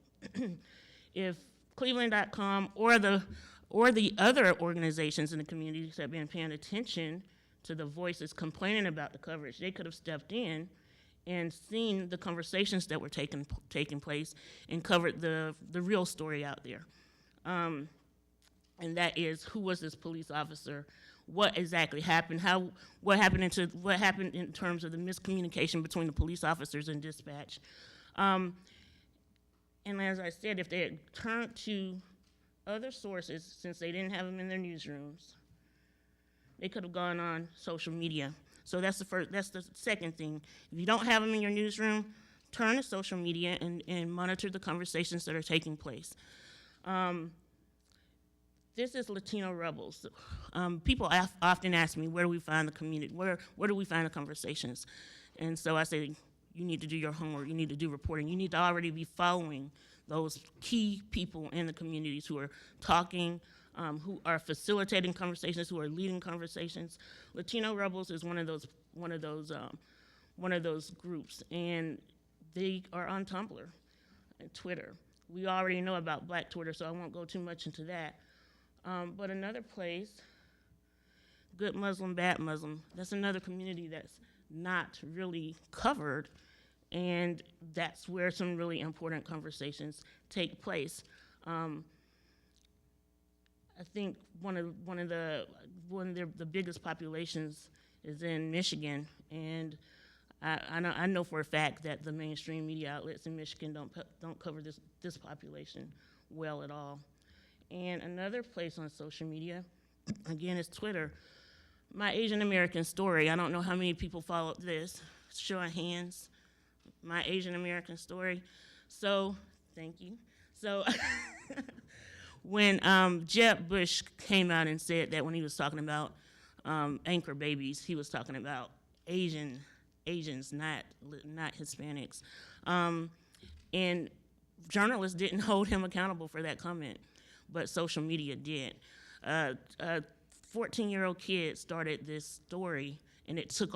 If Cleveland.com or the other organizations in the community that have been paying attention to the voices complaining about the coverage, they could have stepped in and seen the conversations that were taking place and covered the real story out there. And that is, who was this police officer? What exactly happened? What happened in terms of the miscommunication between the police officers and dispatch? And as I said, if they had turned to other sources, since they didn't have them in their newsrooms, they could have gone on social media. So that's the second thing. If you don't have them in your newsroom, turn to social media and monitor the conversations that are taking place. This is Latino Rebels. People often ask me, where do we find the community? Where do we find the conversations? And so I say, you need to do your homework. You need to do reporting. You need to already be following those key people in the communities who are talking, who are facilitating conversations, who are leading conversations. Latino Rebels is one of those groups, and they are on Tumblr and Twitter. We already know about Black Twitter, so I won't go too much into that. But another place, Good Muslim, Bad Muslim, that's another community that's not really covered, and that's where some really important conversations take place. I think one of the biggest populations is in Michigan, and I know for a fact that the mainstream media outlets in Michigan don't cover this population well at all. And another place on social media, again, is Twitter. My Asian American Story. I don't know how many people followed this. Show of hands. My Asian American Story. So, thank you. So, when Jeb Bush came out and said that when he was talking about anchor babies, he was talking about Asians, not Hispanics. And journalists didn't hold him accountable for that comment, but social media did. A 14-year-old kid started this story, and it took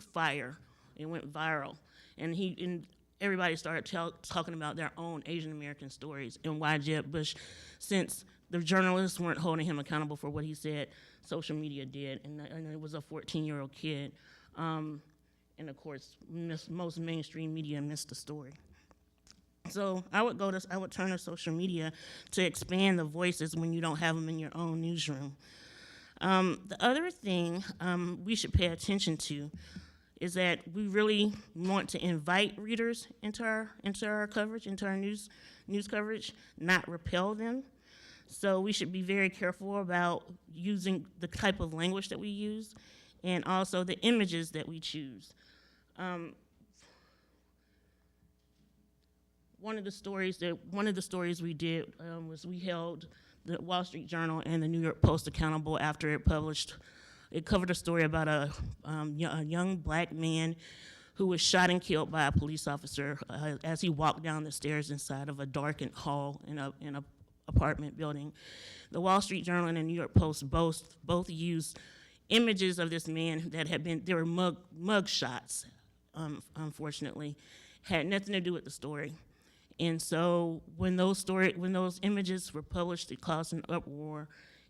fire. It went viral, and everybody started talking about their own Asian American stories and why Jeb Bush, since the journalists weren't holding him accountable for what he said, social media did, and it was a 14-year-old kid. And of course, most mainstream media missed the story. So I would turn to social media to expand the voices when you don't have them in your own newsroom. The other thing we should pay attention to is that we really want to invite readers into our coverage, into our news coverage, not repel them. So we should be very careful about using the type of language that we use, and also the images that we choose. One of the stories we did was we held the Wall Street Journal and the New York Post accountable after it published It covered a story about a young black man who was shot and killed by a police officer as he walked down the stairs inside of a darkened hall in a apartment building. The Wall Street Journal and the New York Post both used images of this man that they were mug shots, unfortunately, had nothing to do with the story. And so when those images were published, it caused an uproar,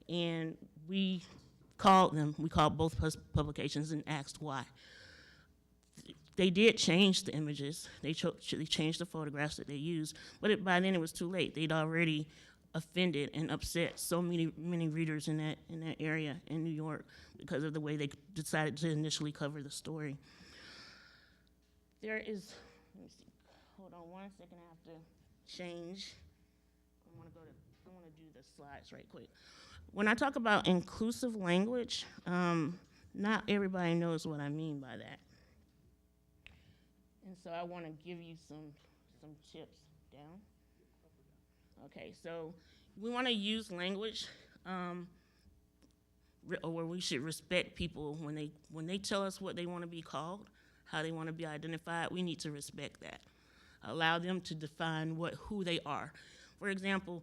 and we called both publications and asked why. They did change the images. They changed the photographs that they used, but by then it was too late. They'd already offended and upset so many readers in that area in New York because of the way they decided to initially cover the story. There is, let me see, hold on 1 second, I have to change. I want to do the slides right quick. When I talk about inclusive language, not everybody knows what I mean by that. And so I want to give you some tips down. Okay, so we want to use language where we should respect people when they tell us what they want to be called, how they want to be identified. We need to respect that. Allow them to define who they are. For example,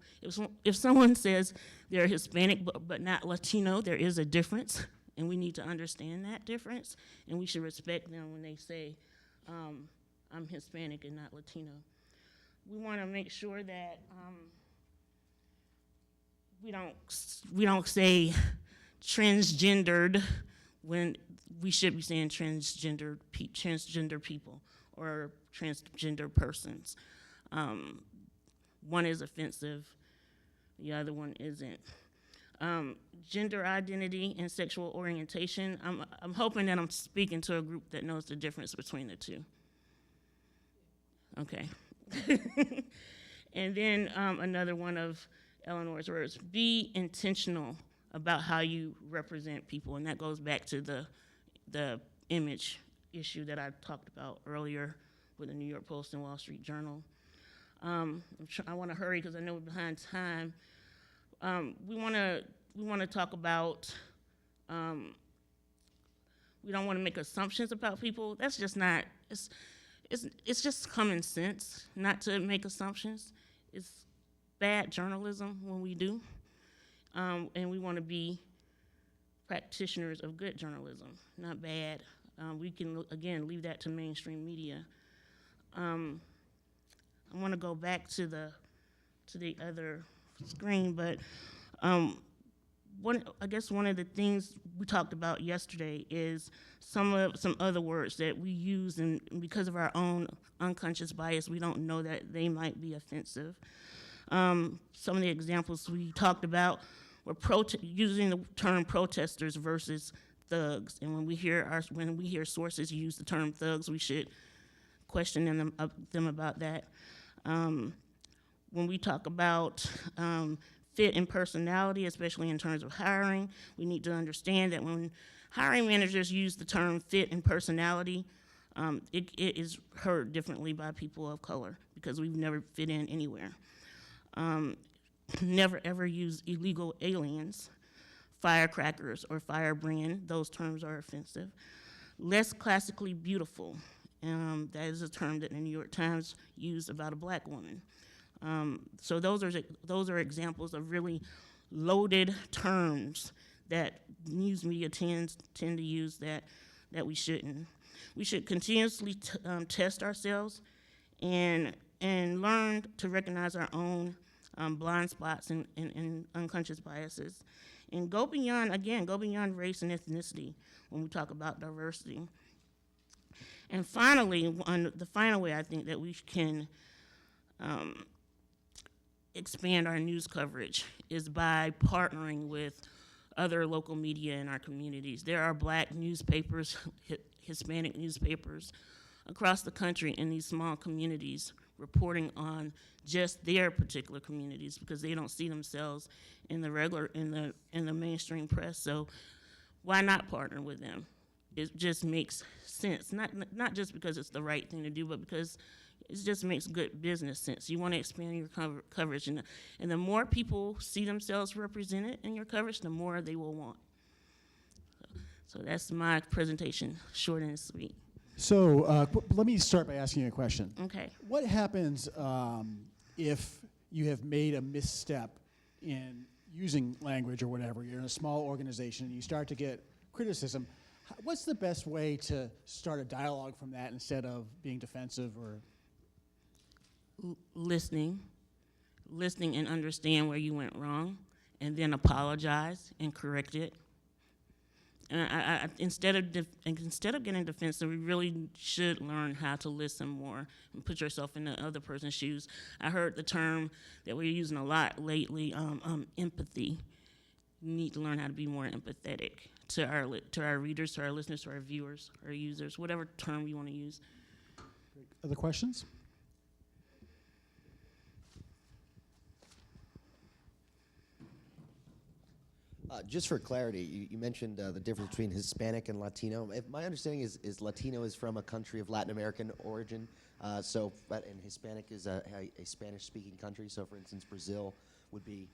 if someone says they're Hispanic but not Latino, there is a difference, and we need to understand that difference, and we should respect them when they say, I'm Hispanic and not Latino. We want to make sure that we don't say transgendered when we should be saying transgender people or transgender persons. One is offensive, the other one isn't. Gender identity and sexual orientation. I'm hoping that I'm speaking to a group that knows the difference between the two. Okay. And then another one of Eleanor's words, be intentional about how you represent people, and that goes back to the image issue that I talked about earlier with the New York Post and Wall Street Journal. I want to hurry because I know we're behind time. We want to talk about. We don't want to make assumptions about people. That's just not. It's just common sense not to make assumptions. It's bad journalism when we do, and we want to be practitioners of good journalism, not bad. We can again leave that to mainstream media. I want to go back to the other screen, but I guess one of the things we talked about yesterday is some other words that we use, and because of our own unconscious bias, we don't know that they might be offensive. Some of the examples we talked about were using the term protesters versus thugs, and when we hear sources use the term thugs, we should question them about that. When we talk about fit and personality, especially in terms of hiring, we need to understand that when hiring managers use the term fit and personality, it is heard differently by people of color because we've never fit in anywhere. Never ever use illegal aliens, firecrackers, or firebrand. Those terms are offensive. Less classically beautiful. That is a term that the New York Times used about a black woman. So those are examples of really loaded terms that news media tend to use that we shouldn't. We should continuously test ourselves and learn to recognize our own blind spots and unconscious biases, and go beyond race and ethnicity when we talk about diversity. And finally, the final way I think that we can expand our news coverage is by partnering with other local media in our communities. There are black newspapers, Hispanic newspapers across the country in these small communities reporting on just their particular communities because they don't see themselves in the mainstream press. So why not partner with them? It just makes sense, not just because it's the right thing to do, but because it just makes good business sense. You want to expand your coverage, and the more people see themselves represented in your coverage, the more they will want. So that's my presentation, short and sweet. So let me start by asking you a question. Okay. What happens if you have made a misstep in using language or whatever? You're in a small organization and you start to get criticism. What's the best way to start a dialogue from that instead of being defensive or? Listening and understand where you went wrong, and then apologize and correct it. And instead of getting defensive, we really should learn how to listen more and put yourself in the other person's shoes. I heard the term that we're using a lot lately, empathy. You need to learn how to be more empathetic to our readers, to our listeners, to our viewers, our users, whatever term you want to use. Other questions? Just for clarity, you mentioned the difference between Hispanic and Latino. If my understanding is Latino is from a country of Latin American origin, and Hispanic is a Spanish-speaking country. So, for instance, Brazil would be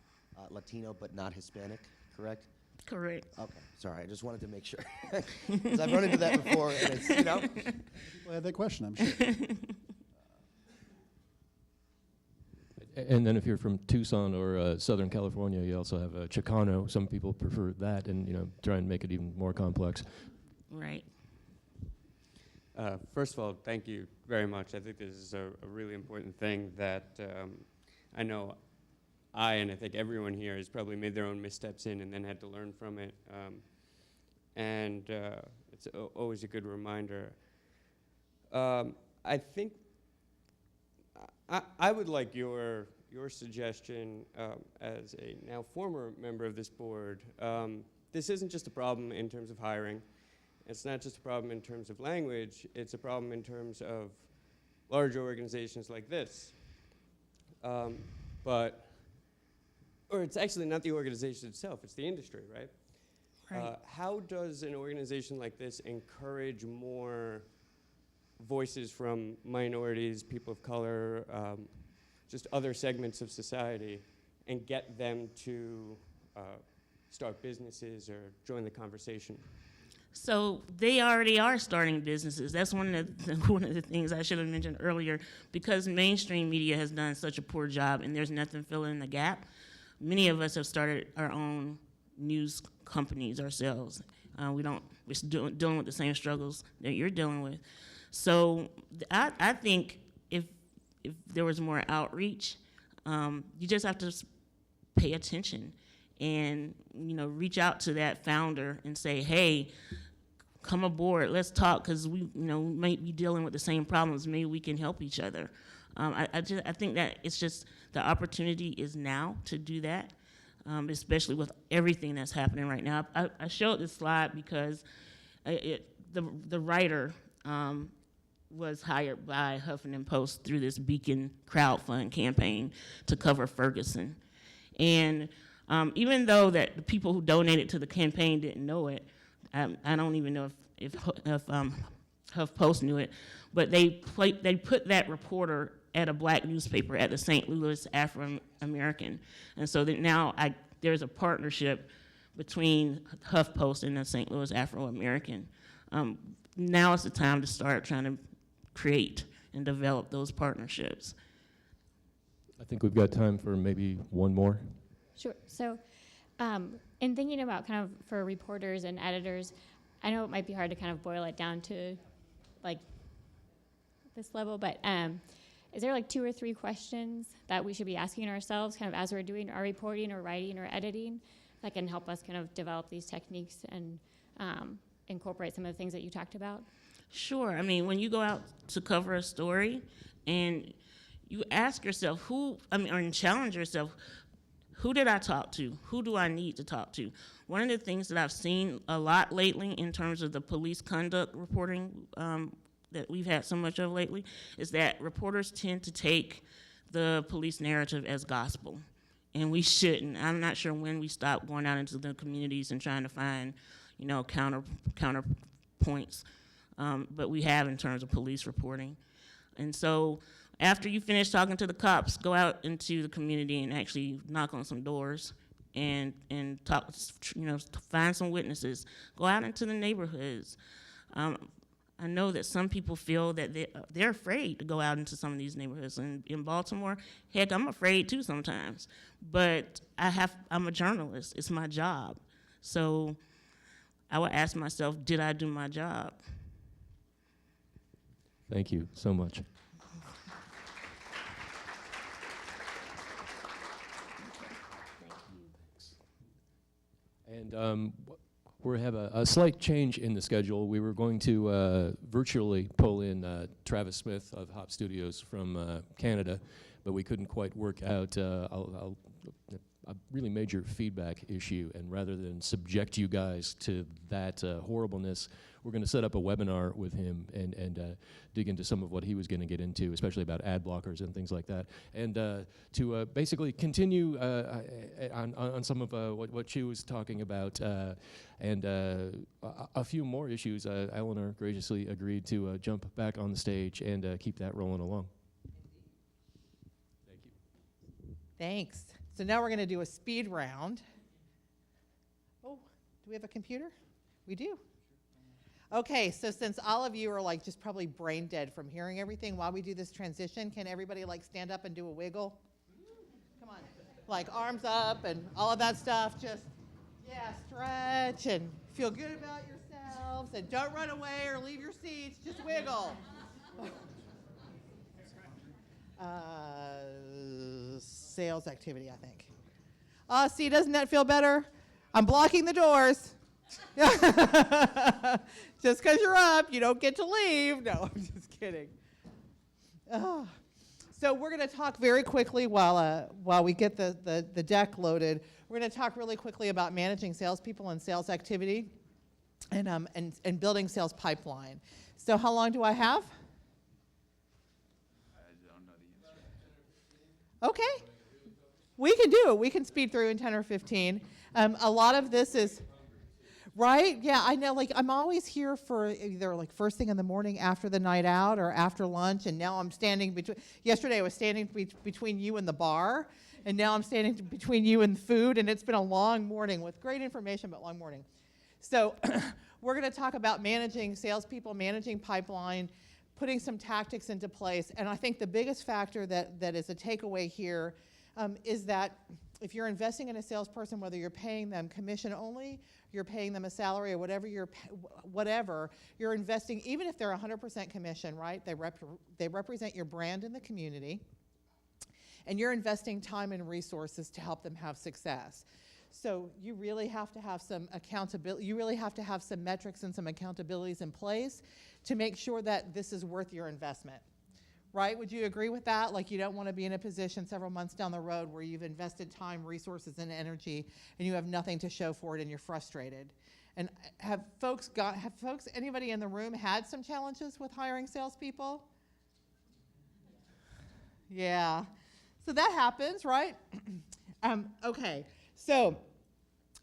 Latino but not Hispanic, correct? Correct. Okay, sorry, I just wanted to make sure. Because I've run into that before, and it's, People had that question, I'm sure. And then if you're from Tucson or Southern California, you also have Chicano. Some people prefer that, and try and make it even more complex. Right. First of all, thank you very much. I think this is a really important thing that I know and I think everyone here has probably made their own missteps in and then had to learn from it. And it's always a good reminder. I think I would like your suggestion as a now former member of this board. This isn't just a problem in terms of hiring. It's not just a problem in terms of language. It's a problem in terms of large organizations like this. Or it's actually not the organization itself, it's the industry, right? Right. How does an organization like this encourage more voices from minorities, people of color, just other segments of society, and get them to start businesses or join the conversation? So they already are starting businesses. That's one of the things I should have mentioned earlier. Because mainstream media has done such a poor job and there's nothing filling the gap, many of us have started our own news companies ourselves. We're dealing with the same struggles that you're dealing with. So I think if there was more outreach, you just have to pay attention and reach out to that founder and say, hey, come aboard, let's talk, because we might be dealing with the same problems. Maybe we can help each other. I think that it's just the opportunity is now to do that, especially with everything that's happening right now. I showed this slide because the writer was hired by Huffington Post through this Beacon crowdfund campaign to cover Ferguson. And even though that the people who donated to the campaign didn't know it, I don't even know if HuffPost knew it, but they put that reporter at a black newspaper at the St. Louis Afro-American. And so that now there's a partnership between HuffPost and the St. Louis Afro-American. Now is the time to start trying to create and develop those partnerships. I think we've got time for maybe one more. Sure. So in thinking about kind of for reporters and editors, I know it might be hard to kind of boil it down to like this level, but is there like 2 or 3 questions that we should be asking ourselves kind of as we're doing our reporting or writing or editing that can help us kind of develop these techniques and incorporate some of the things that you talked about? Sure. I mean, when you go out to cover a story and you ask yourself or challenge yourself, who did I talk to? Who do I need to talk to? One of the things that I've seen a lot lately in terms of the police conduct reporting that we've had so much of lately is that reporters tend to take the police narrative as gospel, and we shouldn't. I'm not sure when we stop going out into the communities and trying to find, counterpoints, but we have in terms of police reporting. And so after you finish talking to the cops, go out into the community and actually knock on some doors and talk, find some witnesses. Go out into the neighborhoods. I know that some people feel that they're afraid to go out into some of these neighborhoods. And in Baltimore, heck, I'm afraid too sometimes. But I'm a journalist. It's my job. So I would ask myself, did I do my job? Thank you so much. And we have a slight change in the schedule. We were going to virtually pull in Travis Smith of Hop Studios from Canada, but we couldn't quite work out a really major feedback issue. And rather than subject you guys to that horribleness, we're going to set up a webinar with him and dig into some of what he was going to get into, especially about ad blockers and things like that. And to basically continue on some of what she was talking about, and a few more issues, Eleanor graciously agreed to jump back on the stage and keep that rolling along. Thank you. Thanks. So now we're going to do a speed round. Oh, do we have a computer? We do. Okay, so since all of you are like just probably brain dead from hearing everything while we do this transition, can everybody like stand up and do a wiggle? Come on. Like arms up and all of that stuff. Just, yeah, stretch and feel good about yourselves and don't run away or leave your seats. Just wiggle. Sales activity, I think. See, doesn't that feel better? I'm blocking the doors. Just because you're up, you don't get to leave. No, I'm just kidding. So we're going to talk very quickly while we get the deck loaded. We're going to talk really quickly about managing salespeople and sales activity and building sales pipeline. So how long do I have? I don't know the answer. Okay. We can do it. We can speed through in 10 or 15. A lot of this is... Right? Yeah, I know. Like, I'm always here for either like first thing in the morning after the night out or after lunch, and now I'm standing between. Yesterday I was standing between you and the bar, and now I'm standing between you and food, and it's been a long morning with great information, but long morning. So we're going to talk about managing salespeople, managing pipeline, putting some tactics into place, and I think the biggest factor that is a takeaway here is that if you're investing in a salesperson, whether you're paying them commission only, you're paying them a salary, or whatever you're investing, even if they're 100% commission, right? They represent your brand in the community, and you're investing time and resources to help them have success. So you really have to have some accountability. You really have to have some metrics and some accountabilities in place to make sure that this is worth your investment. Right? Would you agree with that? Like, you don't want to be in a position several months down the road where you've invested time, resources, and energy, and you have nothing to show for it, and you're frustrated. And have folks, anybody in the room had some challenges with hiring salespeople? Yeah. So that happens, right? Okay. So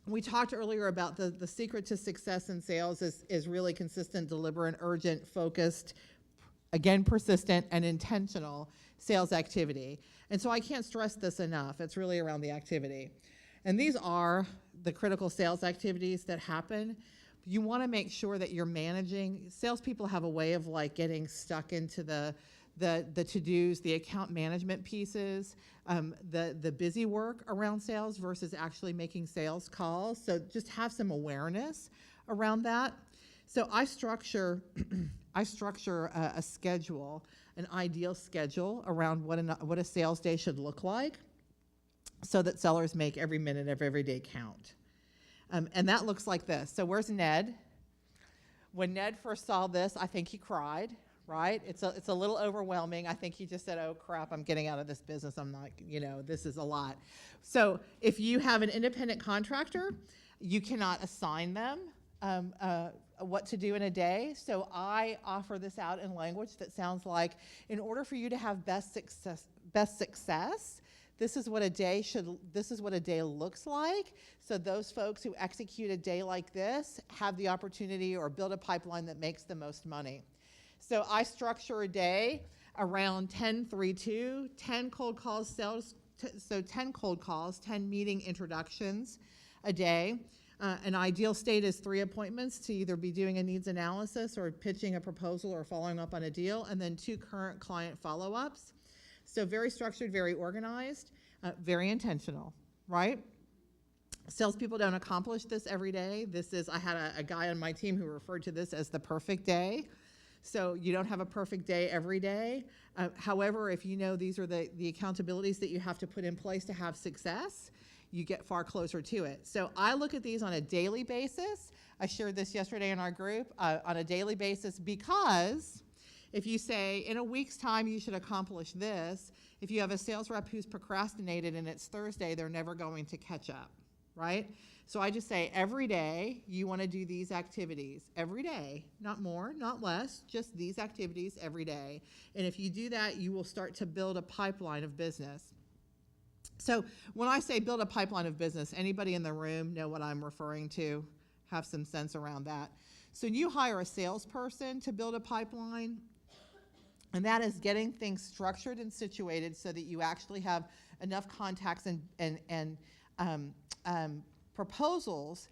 we talked earlier about the secret to success in sales is really consistent, deliberate, urgent, focused, again, persistent and intentional sales activity. And so I can't stress this enough. It's really around the activity. And these are the critical sales activities that happen. You want to make sure that you're managing. Salespeople have a way of like getting stuck into the to-dos, the account management pieces, the busy work around sales versus actually making sales calls. So just have some awareness around that. So I structure a schedule, an ideal schedule around what a sales day should look like so that sellers make every minute of every day count. And that looks like this. So where's Ned? When Ned first saw this, I think he cried, right? It's a little overwhelming. I think he just said, oh, crap, I'm getting out of this business. I'm not, this is a lot. So if you have an independent contractor, you cannot assign them what to do in a day. So I offer this out in language that sounds like, in order for you to have best success, this is what a day looks like. So those folks who execute a day like this have the opportunity or build a pipeline that makes the most money. So I structure a day around 10-3-2, 10 cold calls, so 10 cold calls, 10 meeting introductions a day. An ideal state is 3 appointments to either be doing a needs analysis or pitching a proposal or following up on a deal, and then 2 current client follow-ups. So very structured, very organized, very intentional, right? Salespeople don't accomplish this every day. I had a guy on my team who referred to this as the perfect day. So you don't have a perfect day every day. However, if you know these are the accountabilities that you have to put in place to have success, you get far closer to it. So I look at these on a daily basis. I shared this yesterday in our group, on a daily basis, because if you say in a week's time you should accomplish this, if you have a sales rep who's procrastinated and it's Thursday, they're never going to catch up, right? So I just say every day you want to do these activities. Every day, not more, not less, just these activities every day. And if you do that, you will start to build a pipeline of business. So when I say build a pipeline of business, anybody in the room know what I'm referring to? Have some sense around that. So you hire a salesperson to build a pipeline, and that is getting things structured and situated so that you actually have enough contacts and proposals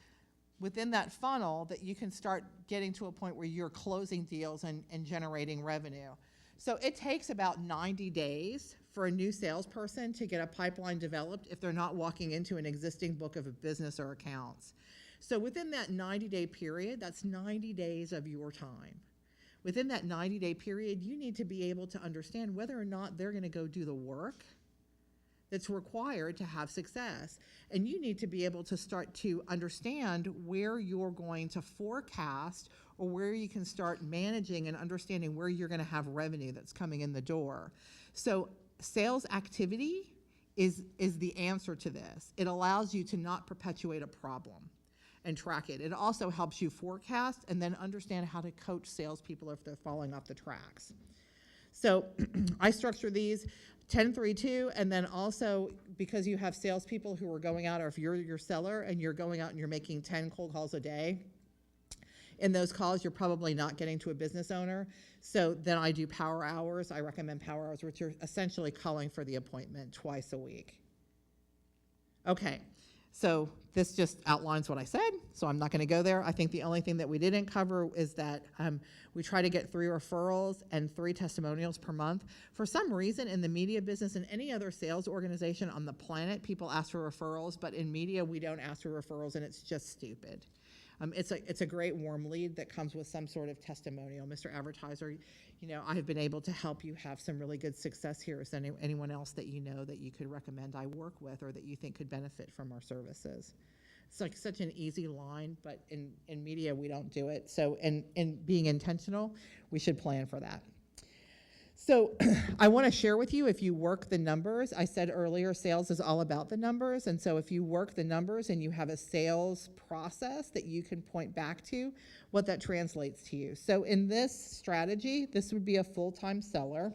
within that funnel that you can start getting to a point where you're closing deals and generating revenue. So it takes about 90 days for a new salesperson to get a pipeline developed if they're not walking into an existing book of a business or accounts. So within that 90-day period, that's 90 days of your time. Within that 90-day period, you need to be able to understand whether or not they're going to go do the work that's required to have success. And you need to be able to start to understand where you're going to forecast or where you can start managing and understanding where you're going to have revenue that's coming in the door. So sales activity is the answer to this. It allows you to not perpetuate a problem and track it. It also helps you forecast and then understand how to coach salespeople if they're falling off the tracks. So I structure these 10-3-2, and then also because you have salespeople who are going out, or if you're your seller and you're going out and you're making 10 cold calls a day, in those calls you're probably not getting to a business owner. So then I do power hours. I recommend power hours, which are essentially calling for the appointment twice a week. Okay, so this just outlines what I said, so I'm not going to go there. I think the only thing that we didn't cover is that we try to get 3 referrals and 3 testimonials per month. For some reason, in the media business and any other sales organization on the planet, people ask for referrals, but in media, we don't ask for referrals, and it's just stupid. It's a great warm lead that comes with some sort of testimonial. Mr. Advertiser, you know, I have been able to help you have some really good success here. Is there anyone else that you know that you could recommend I work with or that you think could benefit from our services? It's like such an easy line, but in media, we don't do it. So in being intentional, we should plan for that. So I want to share with you, if you work the numbers, I said earlier, sales is all about the numbers. And so if you work the numbers and you have a sales process that you can point back to, what that translates to you. So in this strategy, this would be a full-time seller.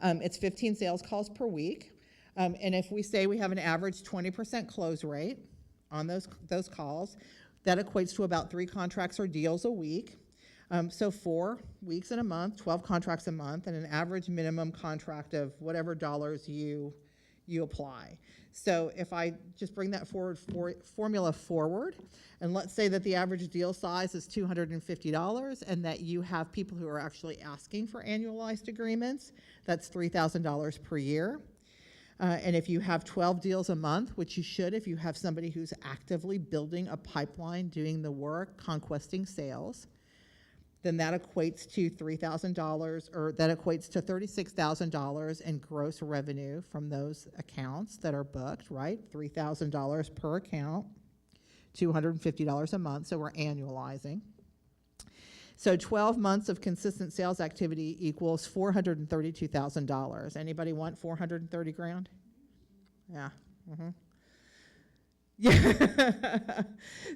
It's 15 sales calls per week. And if we say we have an average 20% close rate on those calls, that equates to about 3 contracts or deals a week. So 4 weeks in a month, 12 contracts a month, and an average minimum contract of whatever dollars you apply. So if I just bring that formula forward, and let's say that the average deal size is $250, and that you have people who are actually asking for annualized agreements, that's $3,000 per year. And if you have 12 deals a month, which you should if you have somebody who's actively building a pipeline, doing the work, conquesting sales, then that equates to $3,000, or that equates to $36,000 in gross revenue from those accounts that are booked, right? $3,000 per account, $250 a month, so we're annualizing. So 12 months of consistent sales activity equals $432,000. Anybody want 430 grand? Yeah. Mm-hmm. Yeah.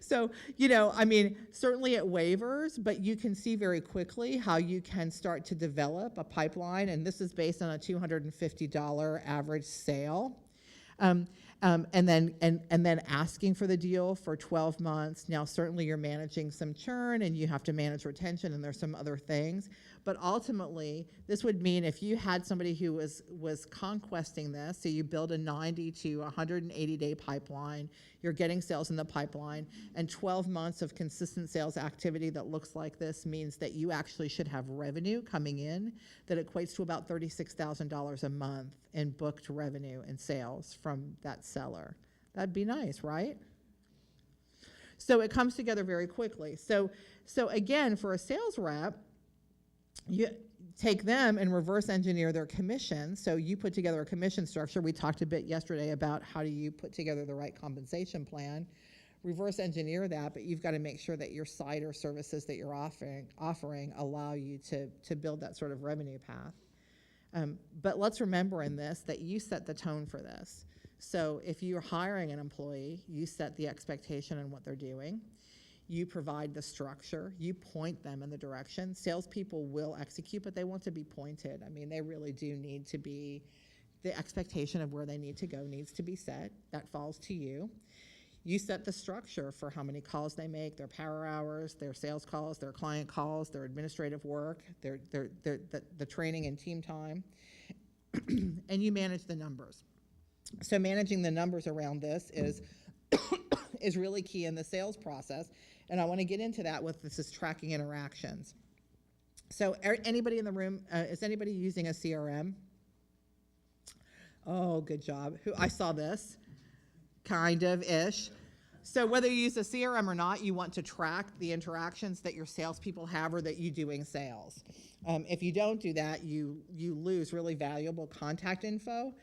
So, you know, I mean, certainly it wavers, but you can see very quickly how you can start to develop a pipeline, and this is based on a $250 average sale. and then asking for the deal for 12 months. Now, certainly you're managing some churn and you have to manage retention, and there's some other things. But ultimately, this would mean if you had somebody who was conquesting this, so you build a 90 to 180-day pipeline, you're getting sales in the pipeline, and 12 months of consistent sales activity that looks like this means that you actually should have revenue coming in that equates to about $36,000 a month in booked revenue and sales from that seller. That'd be nice, right? So it comes together very quickly. So again, for a sales rep, you take them and reverse engineer their commission. So you put together a commission structure. We talked a bit yesterday about how do you put together the right compensation plan. Reverse engineer that, but you've got to make sure that your site or services that you're offering allow you to build that sort of revenue path. But let's remember in this that you set the tone for this. So if you're hiring an employee, you set the expectation on what they're doing. You provide the structure. You point them in the direction. Salespeople will execute, but they want to be pointed. I mean, they really do need to be, the expectation of where they need to go needs to be set. That falls to you. You set the structure for how many calls they make, their power hours, their sales calls, their client calls, their administrative work, the training and team time, and you manage the numbers. So managing the numbers around this is is really key in the sales process, and I want to get into that with this is tracking interactions. So anybody in the room, is anybody using a CRM? Oh, good job. I saw this, kind of-ish. So whether you use a CRM or not, you want to track the interactions that your salespeople have or that you do in sales. If you don't do that, you lose really valuable contact info.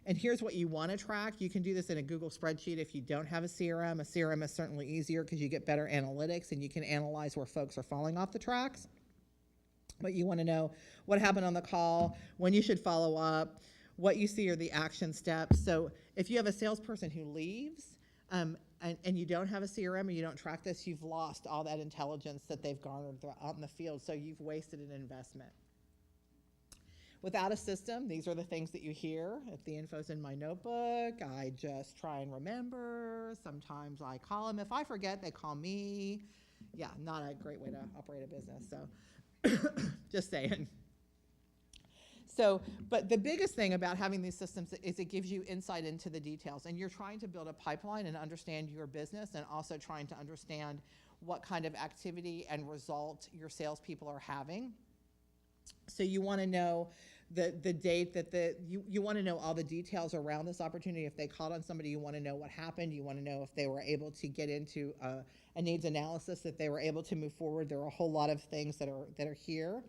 And here's what you want to track. You can do this in a Google spreadsheet if you don't have a CRM. A CRM is certainly easier because you get better analytics and you can analyze where folks are falling off the tracks. But you want to know what happened on the call, when you should follow up, what you see are the action steps. So if you have a salesperson who leaves and you don't have a CRM and you don't track this, you've lost all that intelligence that they've garnered out in the field, so you've wasted an investment. Without a system, these are the things that you hear. If the info's in my notebook, I just try and remember. Sometimes I call them. If I forget, they call me. Yeah, not a great way to operate a business, so just saying. So, but the biggest thing about having these systems is it gives you insight into the details, and you're trying to build a pipeline and understand your business, and also trying to understand what kind of activity and result your salespeople are having. So you want to know the date that you want to know all the details around this opportunity. If they called on somebody, you want to know what happened. You want to know if they were able to get into a needs analysis, that they were able to move forward. There are a whole lot of things that are here.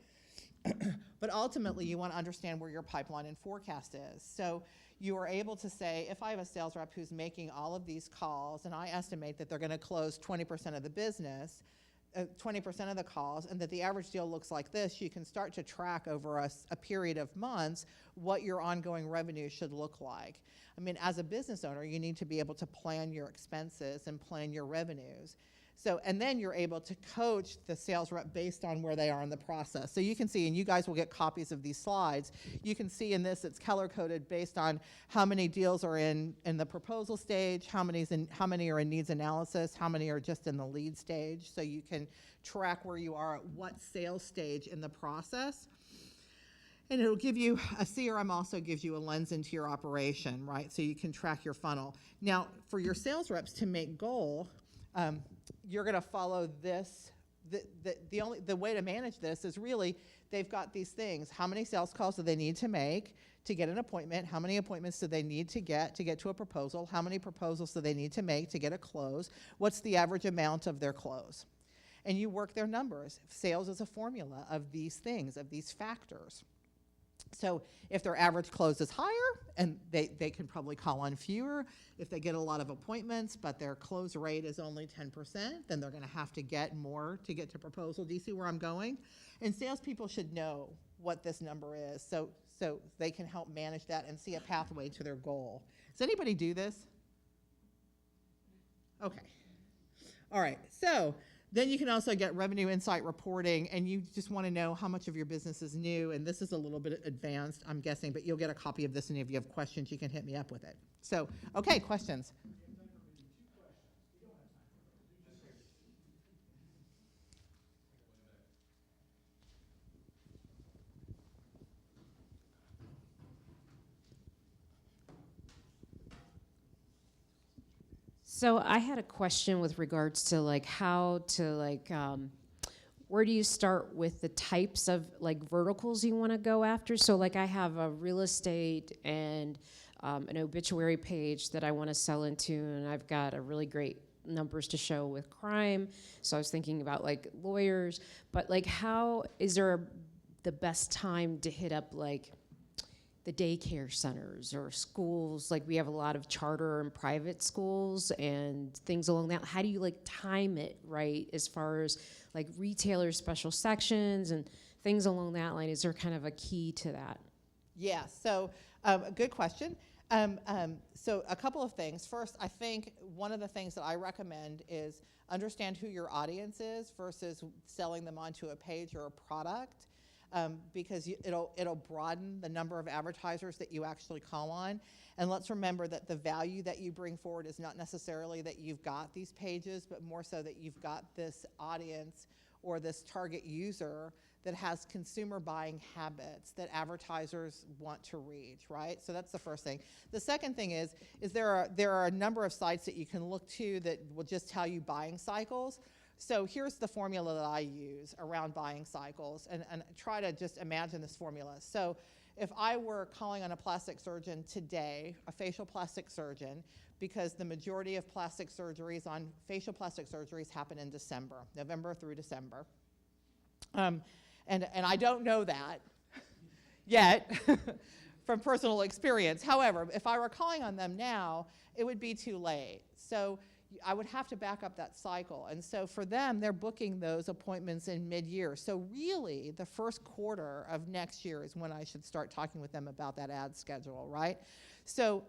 But ultimately, you want to understand where your pipeline and forecast is. So you are able to say, if I have a sales rep who's making all of these calls, and I estimate that they're going to close 20% of the business, 20% of the calls, and that the average deal looks like this, you can start to track over a period of months what your ongoing revenue should look like. I mean, as a business owner, you need to be able to plan your expenses and plan your revenues. So, and then you're able to coach the sales rep based on where they are in the process. So you can see, and you guys will get copies of these slides, you can see in this it's color-coded based on how many deals are in the proposal stage, how many are in needs analysis, how many are just in the lead stage, so you can track where you are at what sales stage in the process. And it'll give you, a CRM also gives you a lens into your operation, right? So you can track your funnel. Now, for your sales reps to make goal, you're going to follow this. The way to manage this is really, they've got these things. How many sales calls do they need to make to get an appointment? How many appointments do they need to get to a proposal? How many proposals do they need to make to get a close? What's the average amount of their close? And you work their numbers. Sales is a formula of these things, of these factors. So if their average close is higher, and they can probably call on fewer. If they get a lot of appointments, but their close rate is only 10%, then they're going to have to get more to get to proposal. Do you see where I'm going? And salespeople should know what this number is, so they can help manage that and see a pathway to their goal. Does anybody do this? Okay. All right. So Then you can also get revenue insight reporting, and you just want to know how much of your business is new. And this is a little bit advanced, I'm guessing, but you'll get a copy of this, and if you have questions, you can hit me up with it. So, okay, questions? So I had a question with regards to like how to like, where do you start with the types of like verticals you want to go after? So like I have a real estate and an obituary page that I want to sell into, and I've got a really great numbers to show with crime. So I was thinking about like lawyers, but like how is there the best time to hit up like the daycare centers or schools? Like we have a lot of charter and private schools and things along that. How do you like time it right as far as like retailers, special sections and things along that line? Is there kind of a key to that? Yeah, so a good question. So a couple of things. First, I think one of the things that I recommend is understand who your audience is versus selling them onto a page or a product. Because it'll broaden the number of advertisers that you actually call on. And let's remember that the value that you bring forward is not necessarily that you've got these pages, but more so that you've got this audience or this target user that has consumer buying habits that advertisers want to reach, right? So that's the first thing. The second thing is there are a number of sites that you can look to that will just tell you buying cycles. So here's the formula that I use around buying cycles, and try to just imagine this formula. So if I were calling on a plastic surgeon today, a facial plastic surgeon, because the majority of plastic surgeries on facial plastic surgeries happen in December, November through December. And I don't know that yet from personal experience. However, if I were calling on them now, it would be too late. So I would have to back up that cycle. And so for them, they're booking those appointments in mid-year. So really, the first quarter of next year is when I should start talking with them about that ad schedule, right? So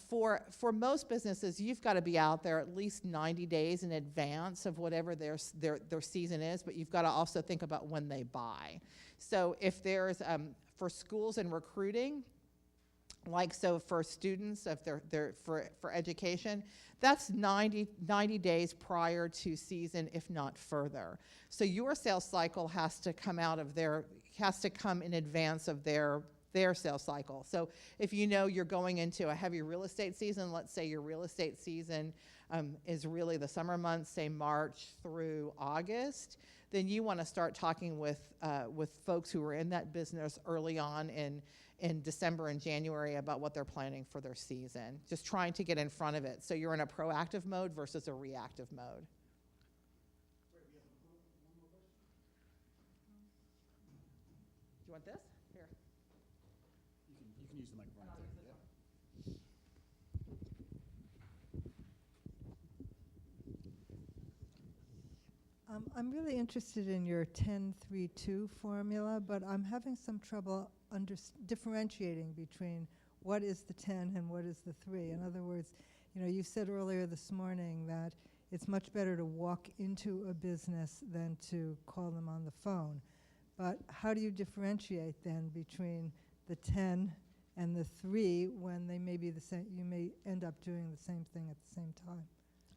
for most businesses, you've got to be out there at least 90 days in advance of whatever their season is, but you've got to also think about when they buy. So if there's, for schools and recruiting, like so for students, if they're for education, that's 90 days prior to season, if not further. So your sales cycle has to come in advance of their sales cycle. So if you know you're going into a heavy real estate season, let's say your real estate season is really the summer months, say March through August, then you want to start talking with folks who are in that business early on in December and January about what they're planning for their season, just trying to get in front of it. So you're in a proactive mode versus a reactive mode. Do you want this? Here. You can use the microphone. I'm really interested in your 10-3-2 formula, but I'm having some trouble differentiating between what is the 10 and what is the 3. In other words, you said earlier this morning that it's much better to walk into a business than to call them on the phone. But how do you differentiate then between the 10 and the 3 when they may be the same? You may end up doing the same thing at the same time.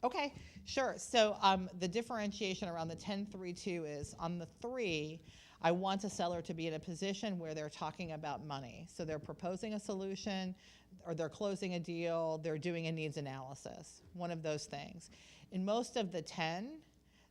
Okay, sure. So the differentiation around the 10-3-2 is on the 3, I want a seller to be in a position where they're talking about money. So they're proposing a solution, or they're closing a deal, they're doing a needs analysis, one of those things. In most of the 10,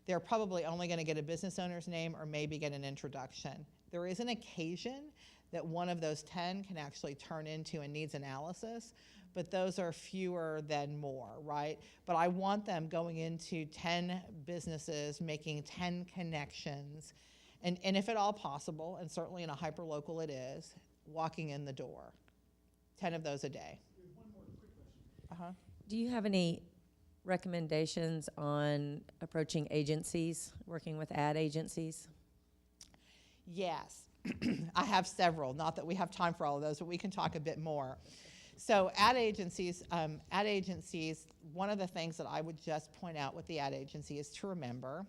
they're probably only going to get a business owner's name or maybe get an introduction. There is an occasion that one of those 10 can actually turn into a needs analysis, but those are fewer than more, right? But I want them going into 10 businesses, making 10 connections, and if at all possible, and certainly in a hyperlocal it is, walking in the door. 10 of those a day. One more quick question. Do you have any recommendations on approaching agencies, working with ad agencies? Yes, I have several. Not that we have time for all of those, but we can talk a bit more. So ad agencies, one of the things that I would just point out with the ad agency is to remember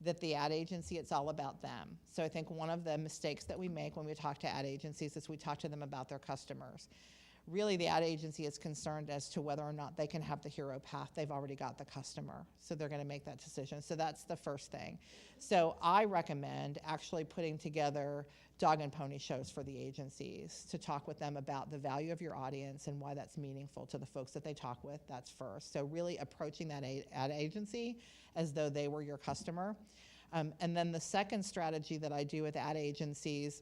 that the ad agency, it's all about them. So I think one of the mistakes that we make when we talk to ad agencies is we talk to them about their customers. Really, the ad agency is concerned as to whether or not they can have the hero path. They've already got the customer, so they're going to make that decision. So that's the first thing. So I recommend actually putting together dog and pony shows for the agencies to talk with them about the value of your audience and why that's meaningful to the folks that they talk with. That's first. So really approaching that ad agency as though they were your customer. And then the second strategy that I do with ad agencies,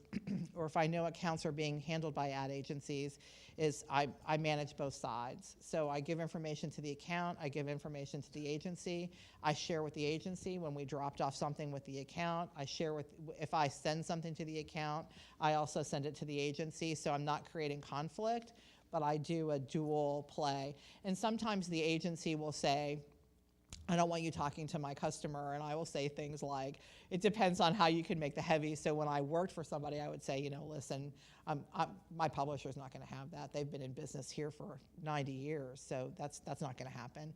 or if I know accounts are being handled by ad agencies, is I manage both sides. So I give information to the account, I give information to the agency, I share with the agency when we dropped off something with the account, I share with, if I send something to the account, I also send it to the agency, so I'm not creating conflict, but I do a dual play. And sometimes the agency will say, I don't want you talking to my customer, and I will say things like, it depends on how you can make the heavy. So when I worked for somebody, I would say, you know, listen, my publisher's not going to have that. They've been in business here for 90 years, so that's not going to happen.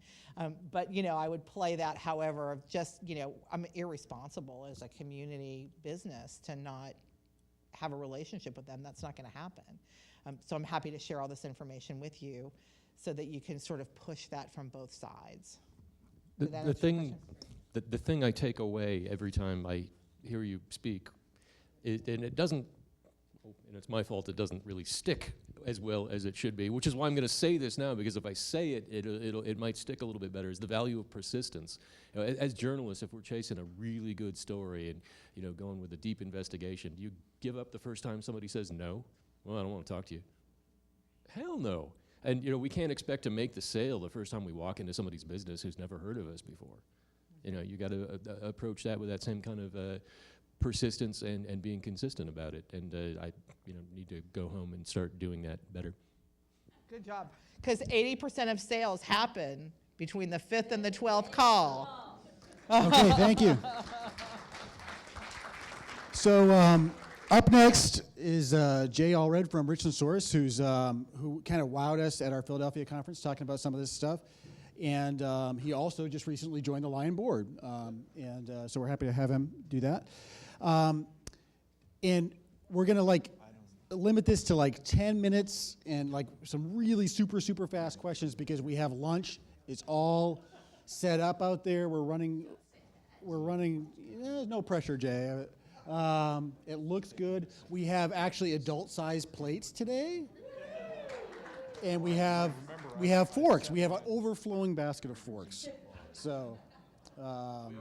But, you know, I would play that, however, of just, you know, I'm irresponsible as a community business to not have a relationship with them. That's not going to happen. So I'm happy to share all this information with you so that you can sort of push that from both sides. The thing I take away every time I hear you speak, and it doesn't, and it's my fault, it doesn't really stick as well as it should be, which is why I'm going to say this now, because if I say it, it might stick a little bit better, is the value of persistence. You know, as journalists, if we're chasing a really good story and, you know, going with a deep investigation, do you give up the first time somebody says no? Well, I don't want to talk to you. Hell no. And, you know, we can't expect to make the sale the first time we walk into somebody's business who's never heard of us before. You know, you got to approach that with that same kind of persistence and being consistent about it. And I, you know, need to go home and start doing that better. Good job. Because 80% of sales happen between the 5th and the 12th call. Okay, thank you. So up next is Jay Allred from Richland Source, who kind of wowed us at our Philadelphia conference talking about some of this stuff. And he also just recently joined the Lion board. So we're happy to have him do that. And we're going to limit this to 10 minutes and some really super, super fast questions because we have lunch. It's all set up out there. We're running, no pressure, Jay. It looks good. We have actually adult-sized plates today, and we have forks. We have an overflowing basket of forks. So, we are all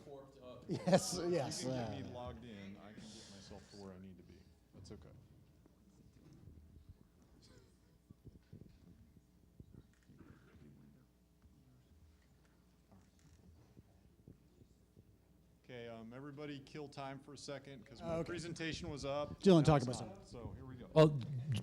forked up. Yes. You can get me logged in. I can get myself to where I need to be. That's okay. Okay, everybody kill time for a second because my presentation was up. Dylan, talk about something. So here we go. Well,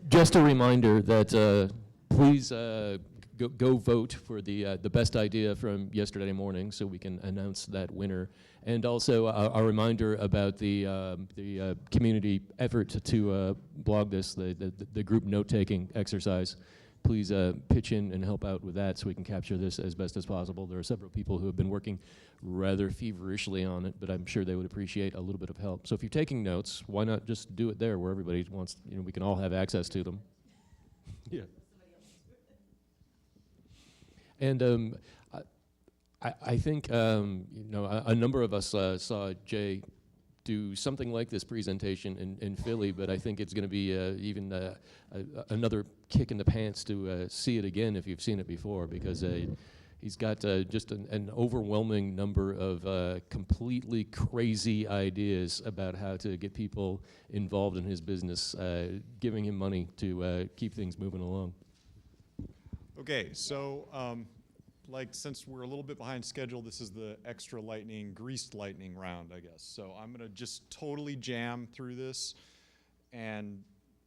just a reminder that please go vote for the best idea from yesterday morning so we can announce that winner. And also a reminder about the community effort to blog this, the group note-taking exercise. Please pitch in and help out with that so we can capture this as best as possible. There are several people who have been working rather feverishly on it, but I'm sure they would appreciate a little bit of help. So if you're taking notes, why not just do it there where everybody wants, you know, we can all have access to them. Yeah. And I think, you know, a number of us saw Jay do something like this presentation in Philly, but I think it's going to be even another kick in the pants to see it again if you've seen it before, because he's got just an overwhelming number of completely crazy ideas about how to get people involved in his business, giving him money to keep things moving along. Okay, so since we're a little bit behind schedule, this is the extra lightning, greased lightning round, I guess. So I'm going to just totally jam through this, and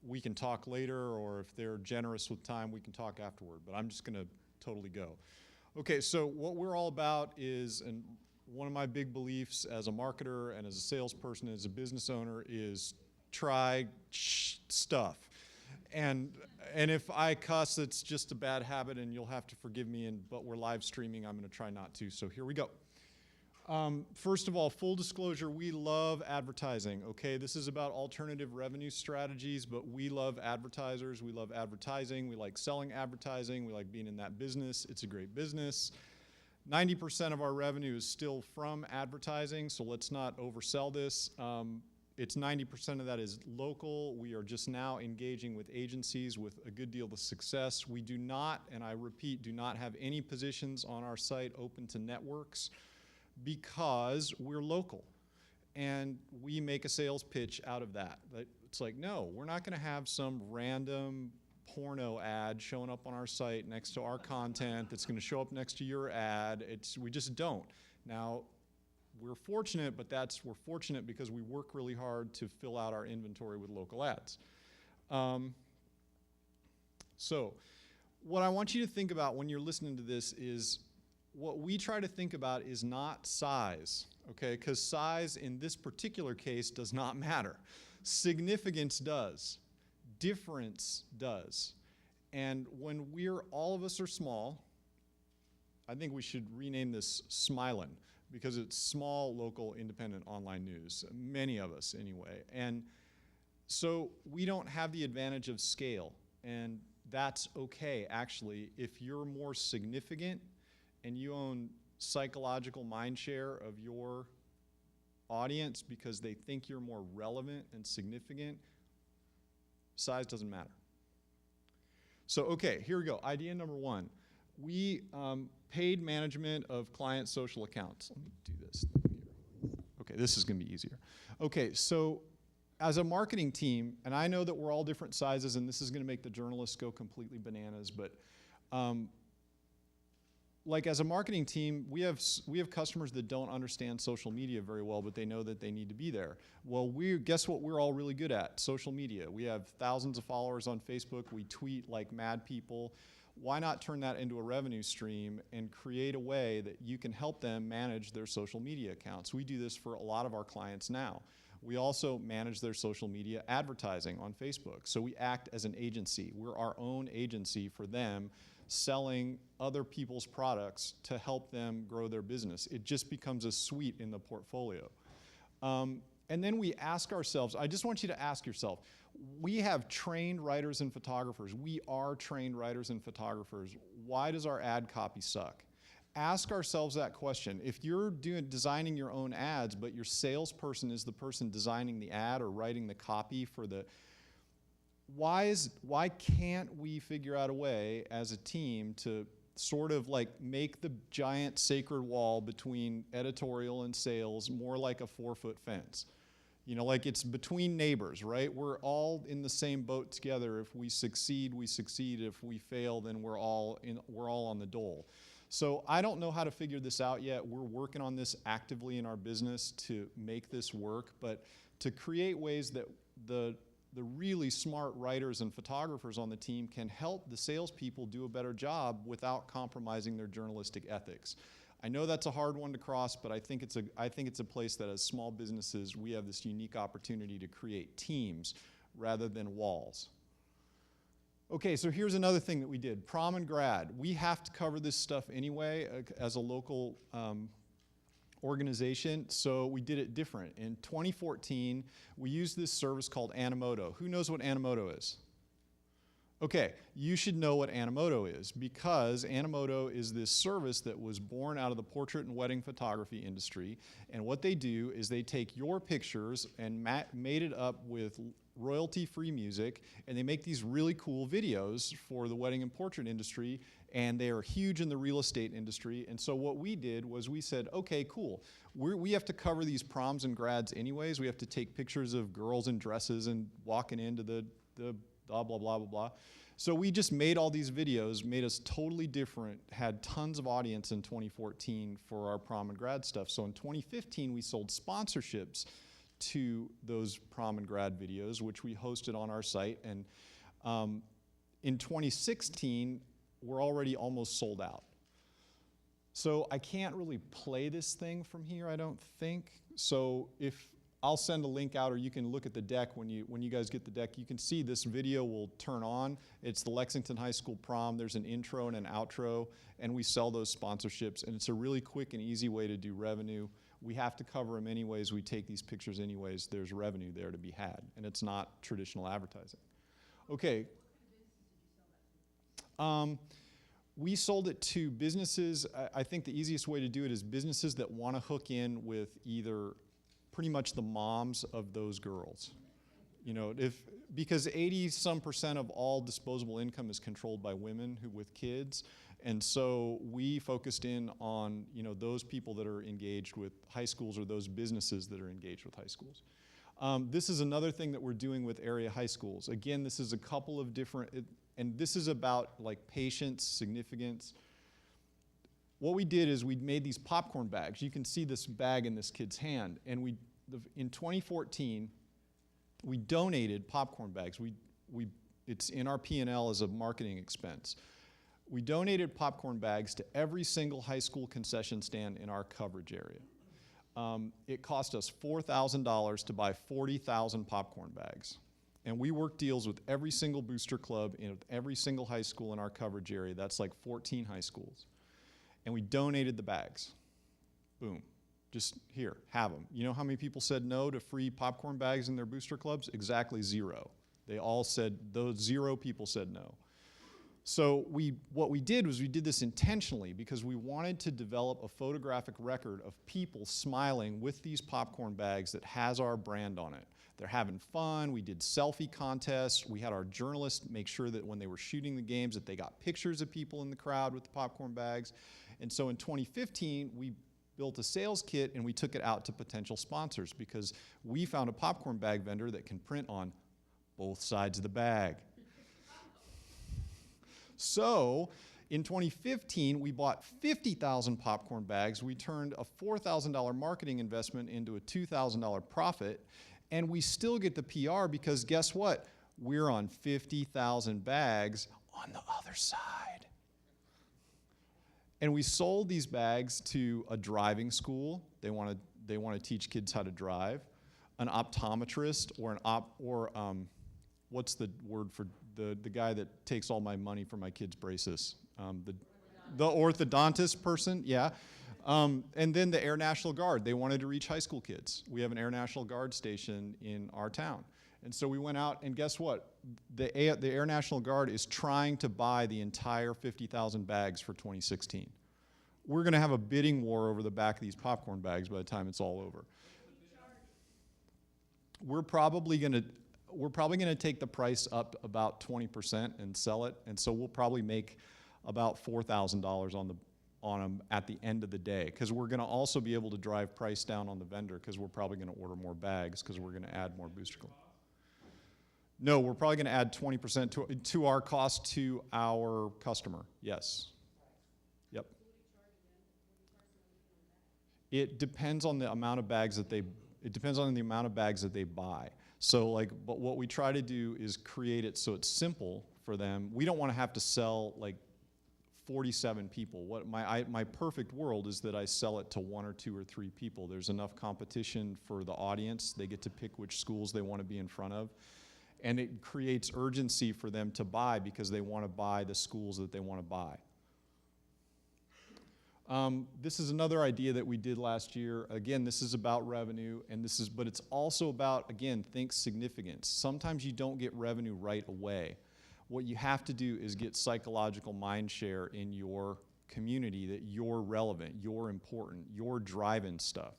we can talk later, or if they're generous with time, we can talk afterward. But I'm just going to totally go. Okay, so what we're all about is, and one of my big beliefs as a marketer and as a salesperson, as a business owner, is try stuff. And if I cuss, it's just a bad habit, and you'll have to forgive me. But we're live streaming. I'm going to try not to. So here we go. First of all, full disclosure, we love advertising, okay? This is about alternative revenue strategies, but we love advertisers. We love advertising. We like selling advertising. We like being in that business. It's a great business. 90% of our revenue is still from advertising, so let's not oversell this. It's 90% of that is local. We are just now engaging with agencies with a good deal of success. We do not, and I repeat, do not have any positions on our site open to networks, because we're local and we make a sales pitch out of that. It's like, no, we're not going to have some random porno ad showing up on our site next to our content that's going to show up next to your ad. We just don't. Now, we're fortunate, but we're fortunate because we work really hard to fill out our inventory with local ads. So what I want you to think about when you're listening to this is, what we try to think about is not size, okay? Because size in this particular case does not matter. Significance does. Difference does. And when all of us are small, I think we should rename this Smilin', because it's small, local, independent online news. Many of us, anyway. And so we don't have the advantage of scale. And that's okay, actually. If you're more significant, and you own psychological mind share of your audience because they think you're more relevant and significant, size doesn't matter. So, okay, here we go. Idea number one. We paid management of client social accounts. Let me do this here. Okay, this is going to be easier. Okay, so as a marketing team, and I know that we're all different sizes, and this is going to make the journalists go completely bananas, but like as a marketing team, we have customers that don't understand social media very well, but they know that they need to be there. Well, guess what we're all really good at? Social media. We have thousands of followers on Facebook. We tweet like mad people. Why not turn that into a revenue stream and create a way that you can help them manage their social media accounts? We do this for a lot of our clients now. We also manage their social media advertising on Facebook. So we act as an agency. We're our own agency for them, selling other people's products to help them grow their business. It just becomes a suite in the portfolio. And then we ask ourselves, I just want you to ask yourself, we have trained writers and photographers. We are trained writers and photographers. Why does our ad copy suck? Ask ourselves that question. If you're designing your own ads, but your salesperson is the person designing the ad or writing the copy for the, why can't we figure out a way as a team to sort of like make the giant sacred wall between editorial and sales more like a 4-foot fence? You know, like it's between neighbors, right? We're all in the same boat together. If we succeed, we succeed. If we fail, then we're all on the dole. So I don't know how to figure this out yet. We're working on this actively in our business to make this work, but to create ways that the really smart writers and photographers on the team can help the salespeople do a better job without compromising their journalistic ethics. I know that's a hard one to cross, but I think it's a place that as small businesses, we have this unique opportunity to create teams rather than walls. Okay, so here's another thing that we did, prom and grad. We have to cover this stuff anyway as a local organization, so we did it different. In 2014, we used this service called Animoto. Who knows what Animoto is? Okay, you should know what Animoto is, because Animoto is this service that was born out of the portrait and wedding photography industry, and what they do is they take your pictures and made it up with royalty-free music, and they make these really cool videos for the wedding and portrait industry, and they are huge in the real estate industry. And so what we did was we said, okay, cool. We have to cover these proms and grads anyways. We have to take pictures of girls in dresses and walking into the blah, blah, blah, blah, blah. So we just made all these videos, made us totally different, had tons of audience in 2014 for our prom and grad stuff. So in 2015, we sold sponsorships to those prom and grad videos, which we hosted on our site. And in 2016, we're already almost sold out. So I can't really play this thing from here, I don't think. So if I'll send a link out, or you can look at the deck when you guys get the deck. You can see this video will turn on. It's the Lexington High School prom. There's an intro and an outro, and we sell those sponsorships. And it's a really quick and easy way to do revenue. We have to cover them anyways. We take these pictures anyways. There's revenue there to be had, and it's not traditional advertising. Okay. We sold it to businesses. I think the easiest way to do it is businesses that want to hook in with either pretty much the moms of those girls. You know, because 80-some% of all disposable income is controlled by women with kids. And so we focused in on, you know, those people that are engaged with high schools, or those businesses that are engaged with high schools. This is another thing that we're doing with area high schools. Again, this is a couple of different, and this is about like patience, significance. What we did is we made these popcorn bags. You can see this bag in this kid's hand. And in 2014, we donated popcorn bags. It's in our P&L as a marketing expense. We donated popcorn bags to every single high school concession stand in our coverage area. It cost us $4,000 to buy 40,000 popcorn bags. And we worked deals with every single booster club in every single high school in our coverage area. That's like 14 high schools. And we donated the bags. Boom. Just here, have them. You know how many people said no to free popcorn bags in their booster clubs? Exactly 0. They all said, those 0 people said no. So what we did was we did this intentionally because we wanted to develop a photographic record of people smiling with these popcorn bags that has our brand on it. They're having fun. We did selfie contests. We had our journalists make sure that when they were shooting the games that they got pictures of people in the crowd with the popcorn bags. And so in 2015, we built a sales kit and we took it out to potential sponsors because we found a popcorn bag vendor that can print on both sides of the bag. So in 2015, we bought 50,000 popcorn bags. We turned a $4,000 marketing investment into a $2,000 profit, and we still get the PR because guess what? We're on 50,000 bags on the other side. And we sold these bags to a driving school. They want to teach kids how to drive, an optometrist, or what's the word for the guy that takes all my money for my kids' braces? The orthodontist person, yeah. And then the Air National Guard. They wanted to reach high school kids. We have an Air National Guard station in our town. And so we went out, and guess what? The Air National Guard is trying to buy the entire 50,000 bags for 2016. We're going to have a bidding war over the back of these popcorn bags by the time it's all over. We're probably going to take the price up about 20% and sell it, and so we'll probably make about $4,000 on them at the end of the day, because we're going to also be able to drive price down on the vendor because we're probably going to order more bags because we're going to add more booster club. No, we're probably going to add 20% to our cost to our customer. Yes. Yep. It depends on the amount of bags that they. It depends on the amount of bags that they buy. So but what we try to do is create it so it's simple for them. We don't want to have to sell like 47 people. What my perfect world is that I sell it to 1 or 2 or 3 people. There's enough competition for the audience. They get to pick which schools they want to be in front of. And it creates urgency for them to buy because they want to buy the schools that they want to buy. This is another idea that we did last year. Again, this is about revenue, but it's also about, again, think significance. Sometimes you don't get revenue right away. What you have to do is get psychological mind share in your community that you're relevant, you're important, you're driving stuff.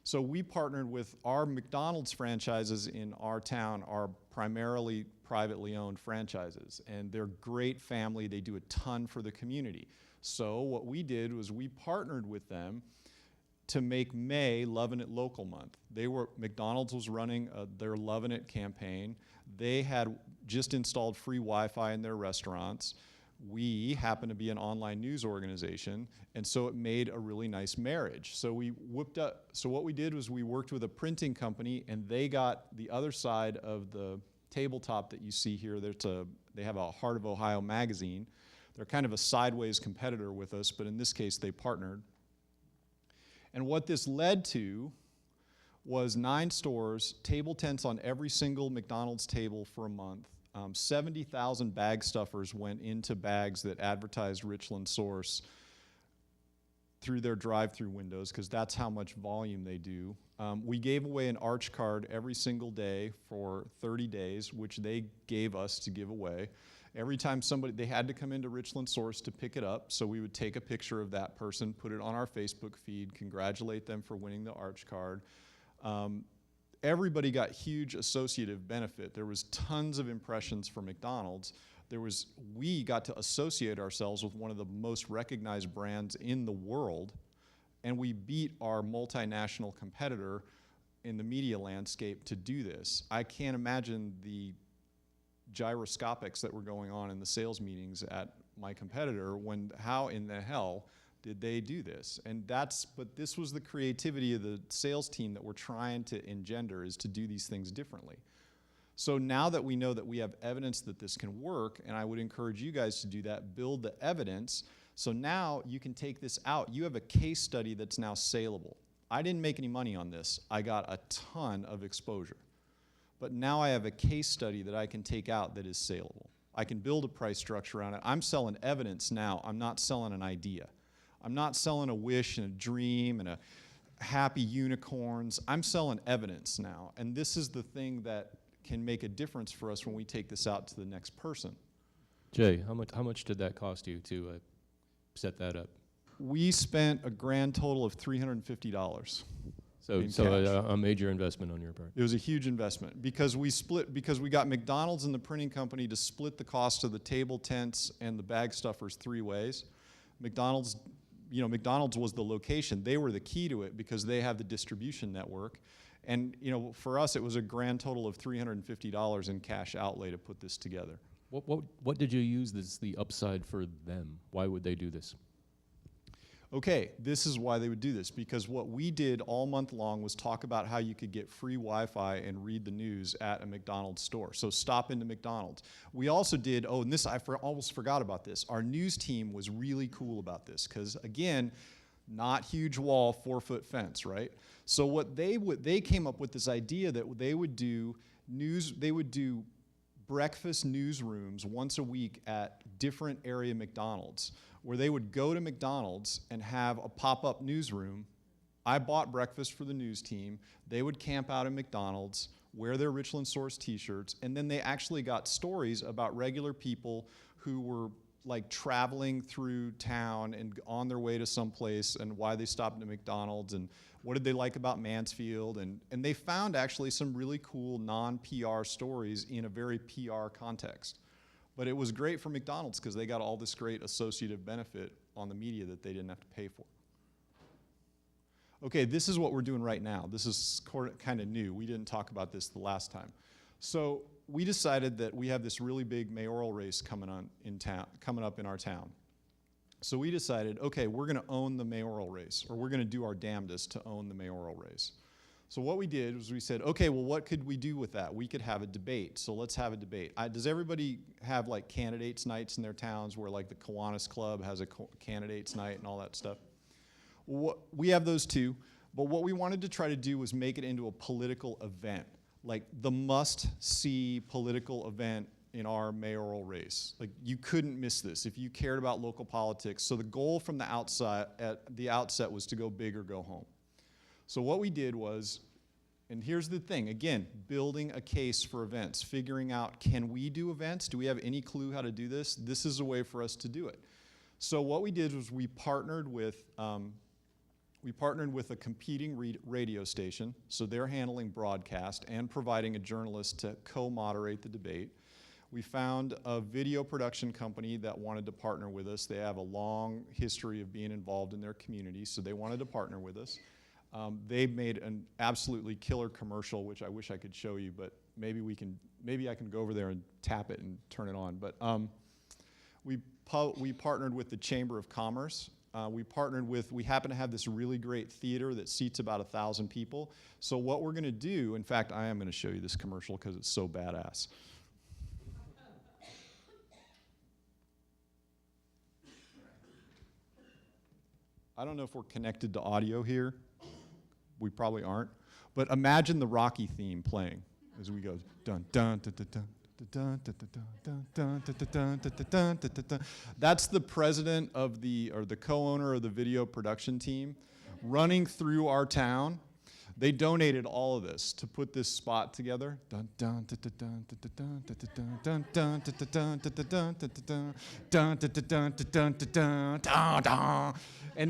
So we partnered with our McDonald's franchises in our town are primarily privately owned franchises, and they're great family. They do a ton for the community. So what we did was we partnered with them to make May Lovin' It Local Month. McDonald's was running their Lovin' It campaign. They had just installed free Wi-Fi in their restaurants. We happen to be an online news organization, and so it made a really nice marriage. So what we did was we worked with a printing company, and they got the other side of the tabletop that you see here. They have a Heart of Ohio magazine. They're kind of a sideways competitor with us, but in this case, they partnered. And what this led to was 9 stores, table tents on every single McDonald's table for a month. 70,000 bag stuffers went into bags that advertised Richland Source through their drive-through windows, because that's how much volume they do. We gave away an Arch card every single day for 30 days, which they gave us to give away. Every time they had to come into Richland Source to pick it up, so we would take a picture of that person, put it on our Facebook feed, congratulate them for winning the Arch card. Everybody got huge associative benefit. There was tons of impressions for McDonald's. We got to associate ourselves with one of the most recognized brands in the world, and we beat our multinational competitor in the media landscape to do this. I can't imagine the gyroscopics that were going on in the sales meetings at my competitor how in the hell did they do this? But this was the creativity of the sales team that we're trying to engender, is to do these things differently. So now that we know that we have evidence that this can work, and I would encourage you guys to do that, build the evidence. So now you can take this out. You have a case study that's now saleable. I didn't make any money on this. I got a ton of exposure. But now I have a case study that I can take out that is saleable. I can build a price structure around it. I'm selling evidence now. I'm not selling an idea. I'm not selling a wish and a dream and a happy unicorns. I'm selling evidence now. And this is the thing that can make a difference for us when we take this out to the next person. Jay, how much did that cost you to set that up? We spent a grand total of $350. So a major investment on your part. It was a huge investment because we got McDonald's and the printing company to split the cost of the table tents and the bag stuffers 3 ways. McDonald's was the location. They were the key to it because they have the distribution network. And for us, it was a grand total of $350 in cash outlay to put this together. What did you use as the upside for them? Why would they do this? Okay, this is why they would do this, because what we did all month long was talk about how you could get free Wi-Fi and read the news at a McDonald's store. So stop into McDonald's. We also did, almost forgot about this. Our news team was really cool about this because, again, not huge wall, 4-foot fence, right? So what they came up with this idea that they would do breakfast newsrooms once a week at different area McDonald's, where they would go to McDonald's and have a pop-up newsroom. I bought breakfast for the news team. They would camp out at McDonald's, wear their Richland Source t-shirts, and then they actually got stories about regular people who were like traveling through town and on their way to someplace and why they stopped at McDonald's and what did they like about Mansfield. And they found actually some really cool non-PR stories in a very PR context. But it was great for McDonald's because they got all this great associative benefit on the media that they didn't have to pay for. Okay, this is what we're doing right now. This is kind of new. We didn't talk about this the last time. So we decided that we have this really big mayoral race coming up in our town. So we decided, okay, we're going to own the mayoral race, or we're going to do our damnedest to own the mayoral race. So what we did was we said, okay, well, what could we do with that? We could have a debate, so let's have a debate. Does everybody have like candidates nights in their towns where like the Kiwanis Club has a candidates night and all that stuff? We have those too, but what we wanted to try to do was make it into a political event, like the must-see political event in our mayoral race. Like you couldn't miss this if you cared about local politics. So the goal from the outset was to go big or go home. So what we did was, and here's the thing, again, building a case for events, figuring out, can we do events? Do we have any clue how to do this? This is a way for us to do it. So what we did was we partnered with a competing radio station, so they're handling broadcast and providing a journalist to co-moderate the debate. We found a video production company that wanted to partner with us. They have a long history of being involved in their community, so they wanted to partner with us. They made an absolutely killer commercial, which I wish I could show you, but maybe I can go over there and tap it and turn it on. But we partnered with the Chamber of Commerce. We happen to have this really great theater that seats about 1,000 people. So what we're going to do, in fact, I am going to show you this commercial because it's so badass. I don't know if we're connected to audio here. We probably aren't. But imagine the Rocky theme playing as we go dun dun dun dun dun. That's the president of or the co-owner of the video production team running through our town. They donated all of this to put this spot together. And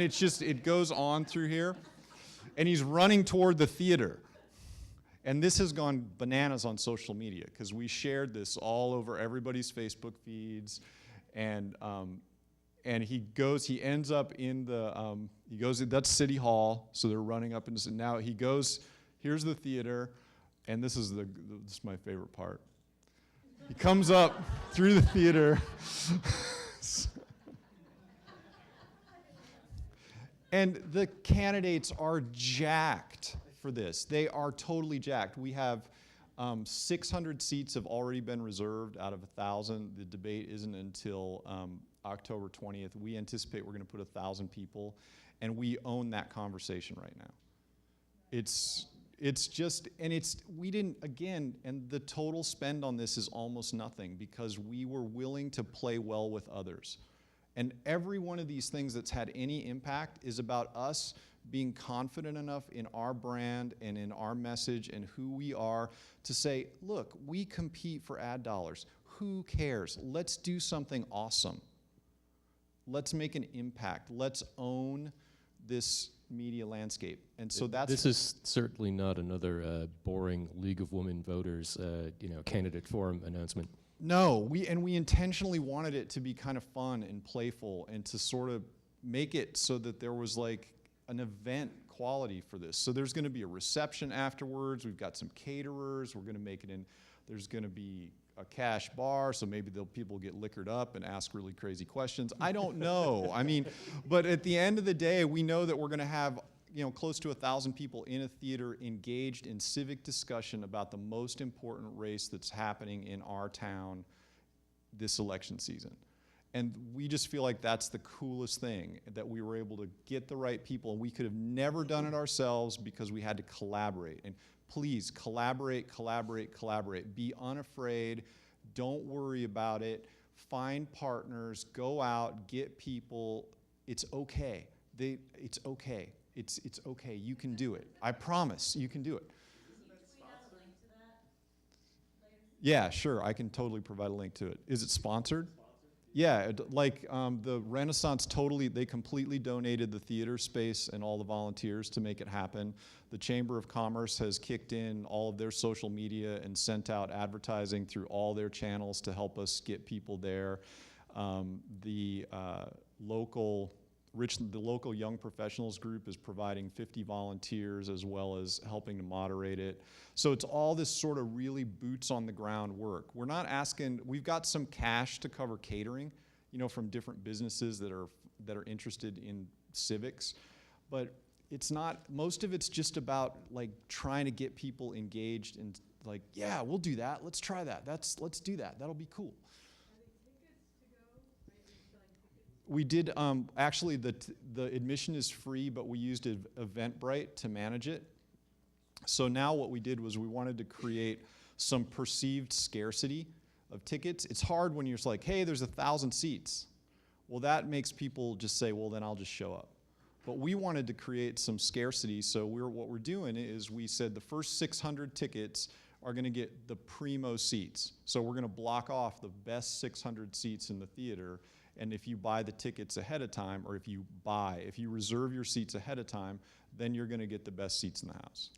it's just, it goes on through here. And he's running toward the theater. And this has gone bananas on social media because we shared this all over everybody's Facebook feeds. And he ends up in the, that's City Hall, so they're running up into, now he goes, here's the theater, and this is my favorite part. He comes up through the theater, and the candidates are jacked for this. They are totally jacked. We have 600 seats have already been reserved out of 1,000. The debate isn't until October 20th. We anticipate we're going to put 1,000 people, and we own that conversation right now. It's just, and we didn't, again, and the total spend on this is almost nothing because we were willing to play well with others. And every one of these things that's had any impact is about us being confident enough in our brand and in our message and who we are to say, look, we compete for ad dollars. Who cares? Let's do something awesome. Let's make an impact. Let's own this media landscape. And so This is certainly not another boring League of Women Voters, candidate forum announcement. No, we intentionally wanted it to be kind of fun and playful and to sort of make it so that there was like an event quality for this. So there's going to be a reception afterwards. We've got some caterers. We're going to make it in. There's going to be a cash bar, so maybe people get liquored up and ask really crazy questions. I don't know. I mean, but at the end of the day, we know that we're going to have close to 1,000 people in a theater engaged in civic discussion about the most important race that's happening in our town this election season. And we just feel like that's the coolest thing, that we were able to get the right people. And we could have never done it ourselves because we had to collaborate. And please, collaborate, collaborate, collaborate. Be unafraid. Don't worry about it. Find partners. Go out. Get people. It's okay. It's okay. It's okay. You can do it. I promise you can do it. Yeah, sure. I can totally provide a link to it. Is it sponsored? Yeah, the Renaissance they completely donated the theater space and all the volunteers to make it happen. The Chamber of Commerce has kicked in all of their social media and sent out advertising through all their channels to help us get people there. The local Young Professionals group is providing 50 volunteers as well as helping to moderate it. So it's all this sort of really boots on the ground work. We're not asking, we've got some cash to cover catering, from different businesses that are interested in civics, but it's not, most of it's just about like trying to get people engaged and like, yeah, we'll do that. Let's try that. Let's do that. That'll be cool. We did, actually the admission is free, but we used Eventbrite to manage it. So now what we did was we wanted to create some perceived scarcity of tickets. It's hard when you're just like, hey, there's 1,000 seats. Well, that makes people just say, well, then I'll just show up. But we wanted to create some scarcity, so what we're doing is we said the first 600 tickets are going to get the primo seats. So we're going to block off the best 600 seats in the theater. And if you buy the tickets ahead of time, or if you reserve your seats ahead of time, then you're going to get the best seats in the house.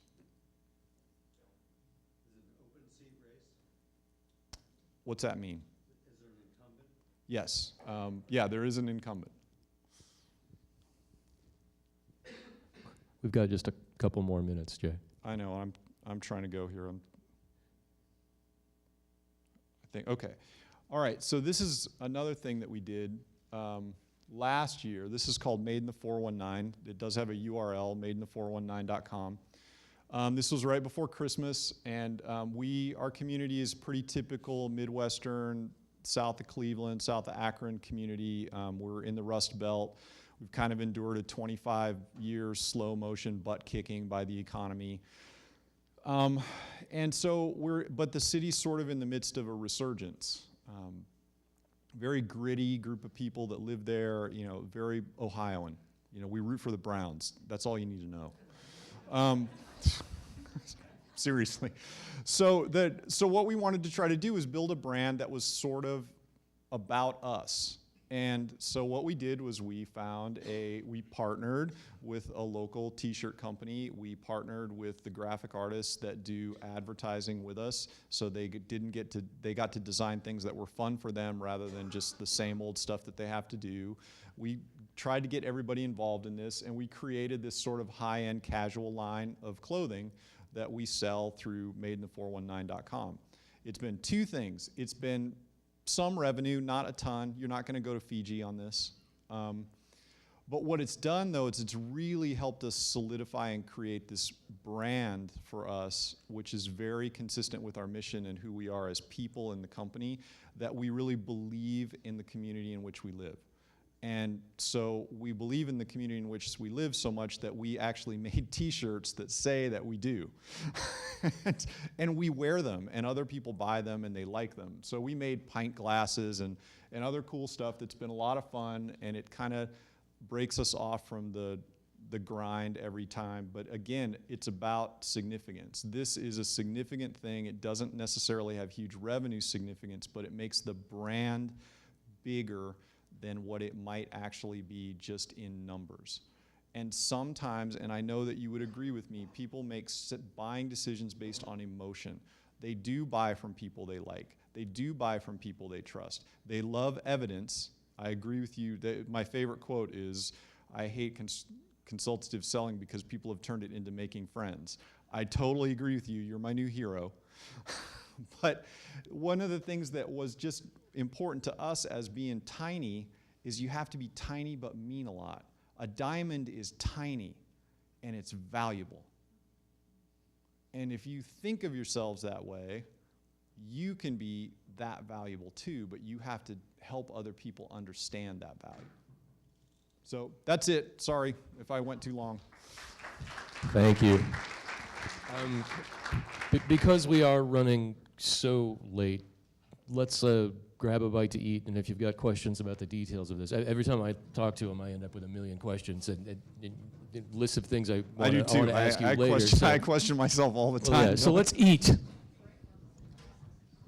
Is it an open seat race? What's that mean? Is there an incumbent? Yes. Yeah, there is an incumbent. We've got just a couple more minutes, Jay. I know. I'm trying to go here. Okay. All right, so this is another thing that we did last year. This is called Made in the 419. It does have a URL, madeinthe419.com. This was right before Christmas, and our community is pretty typical Midwestern, south of Cleveland, south of Akron community. We're in the Rust Belt. We've kind of endured a 25 years slow motion butt kicking by the economy. And so but the city's sort of in the midst of a resurgence. Very gritty group of people that live there, you know, very Ohioan. You know, we root for the Browns. That's all you need to know. Seriously. So what we wanted to try to do is build a brand that was sort of about us. And so what we did was we partnered with a local t-shirt company. We partnered with the graphic artists that do advertising with us, so they got to design things that were fun for them rather than just the same old stuff that they have to do. We tried to get everybody involved in this, and we created this sort of high-end casual line of clothing that we sell through madeinthefore19.com. It's been two things. It's been some revenue, not a ton. You're not going to go to Fiji on this. But what it's done, though, is it's really helped us solidify and create this brand for us, which is very consistent with our mission and who we are as people in the company, that we really believe in the community in which we live. And so we believe in the community in which we live so much that we actually made t-shirts that say that we do. And we wear them, and other people buy them, and they like them. So we made pint glasses and other cool stuff that's been a lot of fun, and it kind of breaks us off from the grind every time. But again, it's about significance. This is a significant thing. It doesn't necessarily have huge revenue significance, but it makes the brand bigger than what it might actually be just in numbers. And sometimes, and I know that you would agree with me, people make buying decisions based on emotion. They do buy from people they like. They do buy from people they trust. They love evidence. I agree with you. My favorite quote is, I hate consultative selling because people have turned it into making friends. I totally agree with you. You're my new hero. But one of the things that was just important to us as being tiny is you have to be tiny but mean a lot. A diamond is tiny and it's valuable. And if you think of yourselves that way, you can be that valuable too, but you have to help other people understand that value. So that's it. Sorry if I went too long. Thank you. Because we are running so late, let's grab a bite to eat, and if you've got questions about the details of this. Every time I talk to him, I end up with a million questions and lists of things I want to ask you later. I question myself all the time. Well, yeah, so let's eat.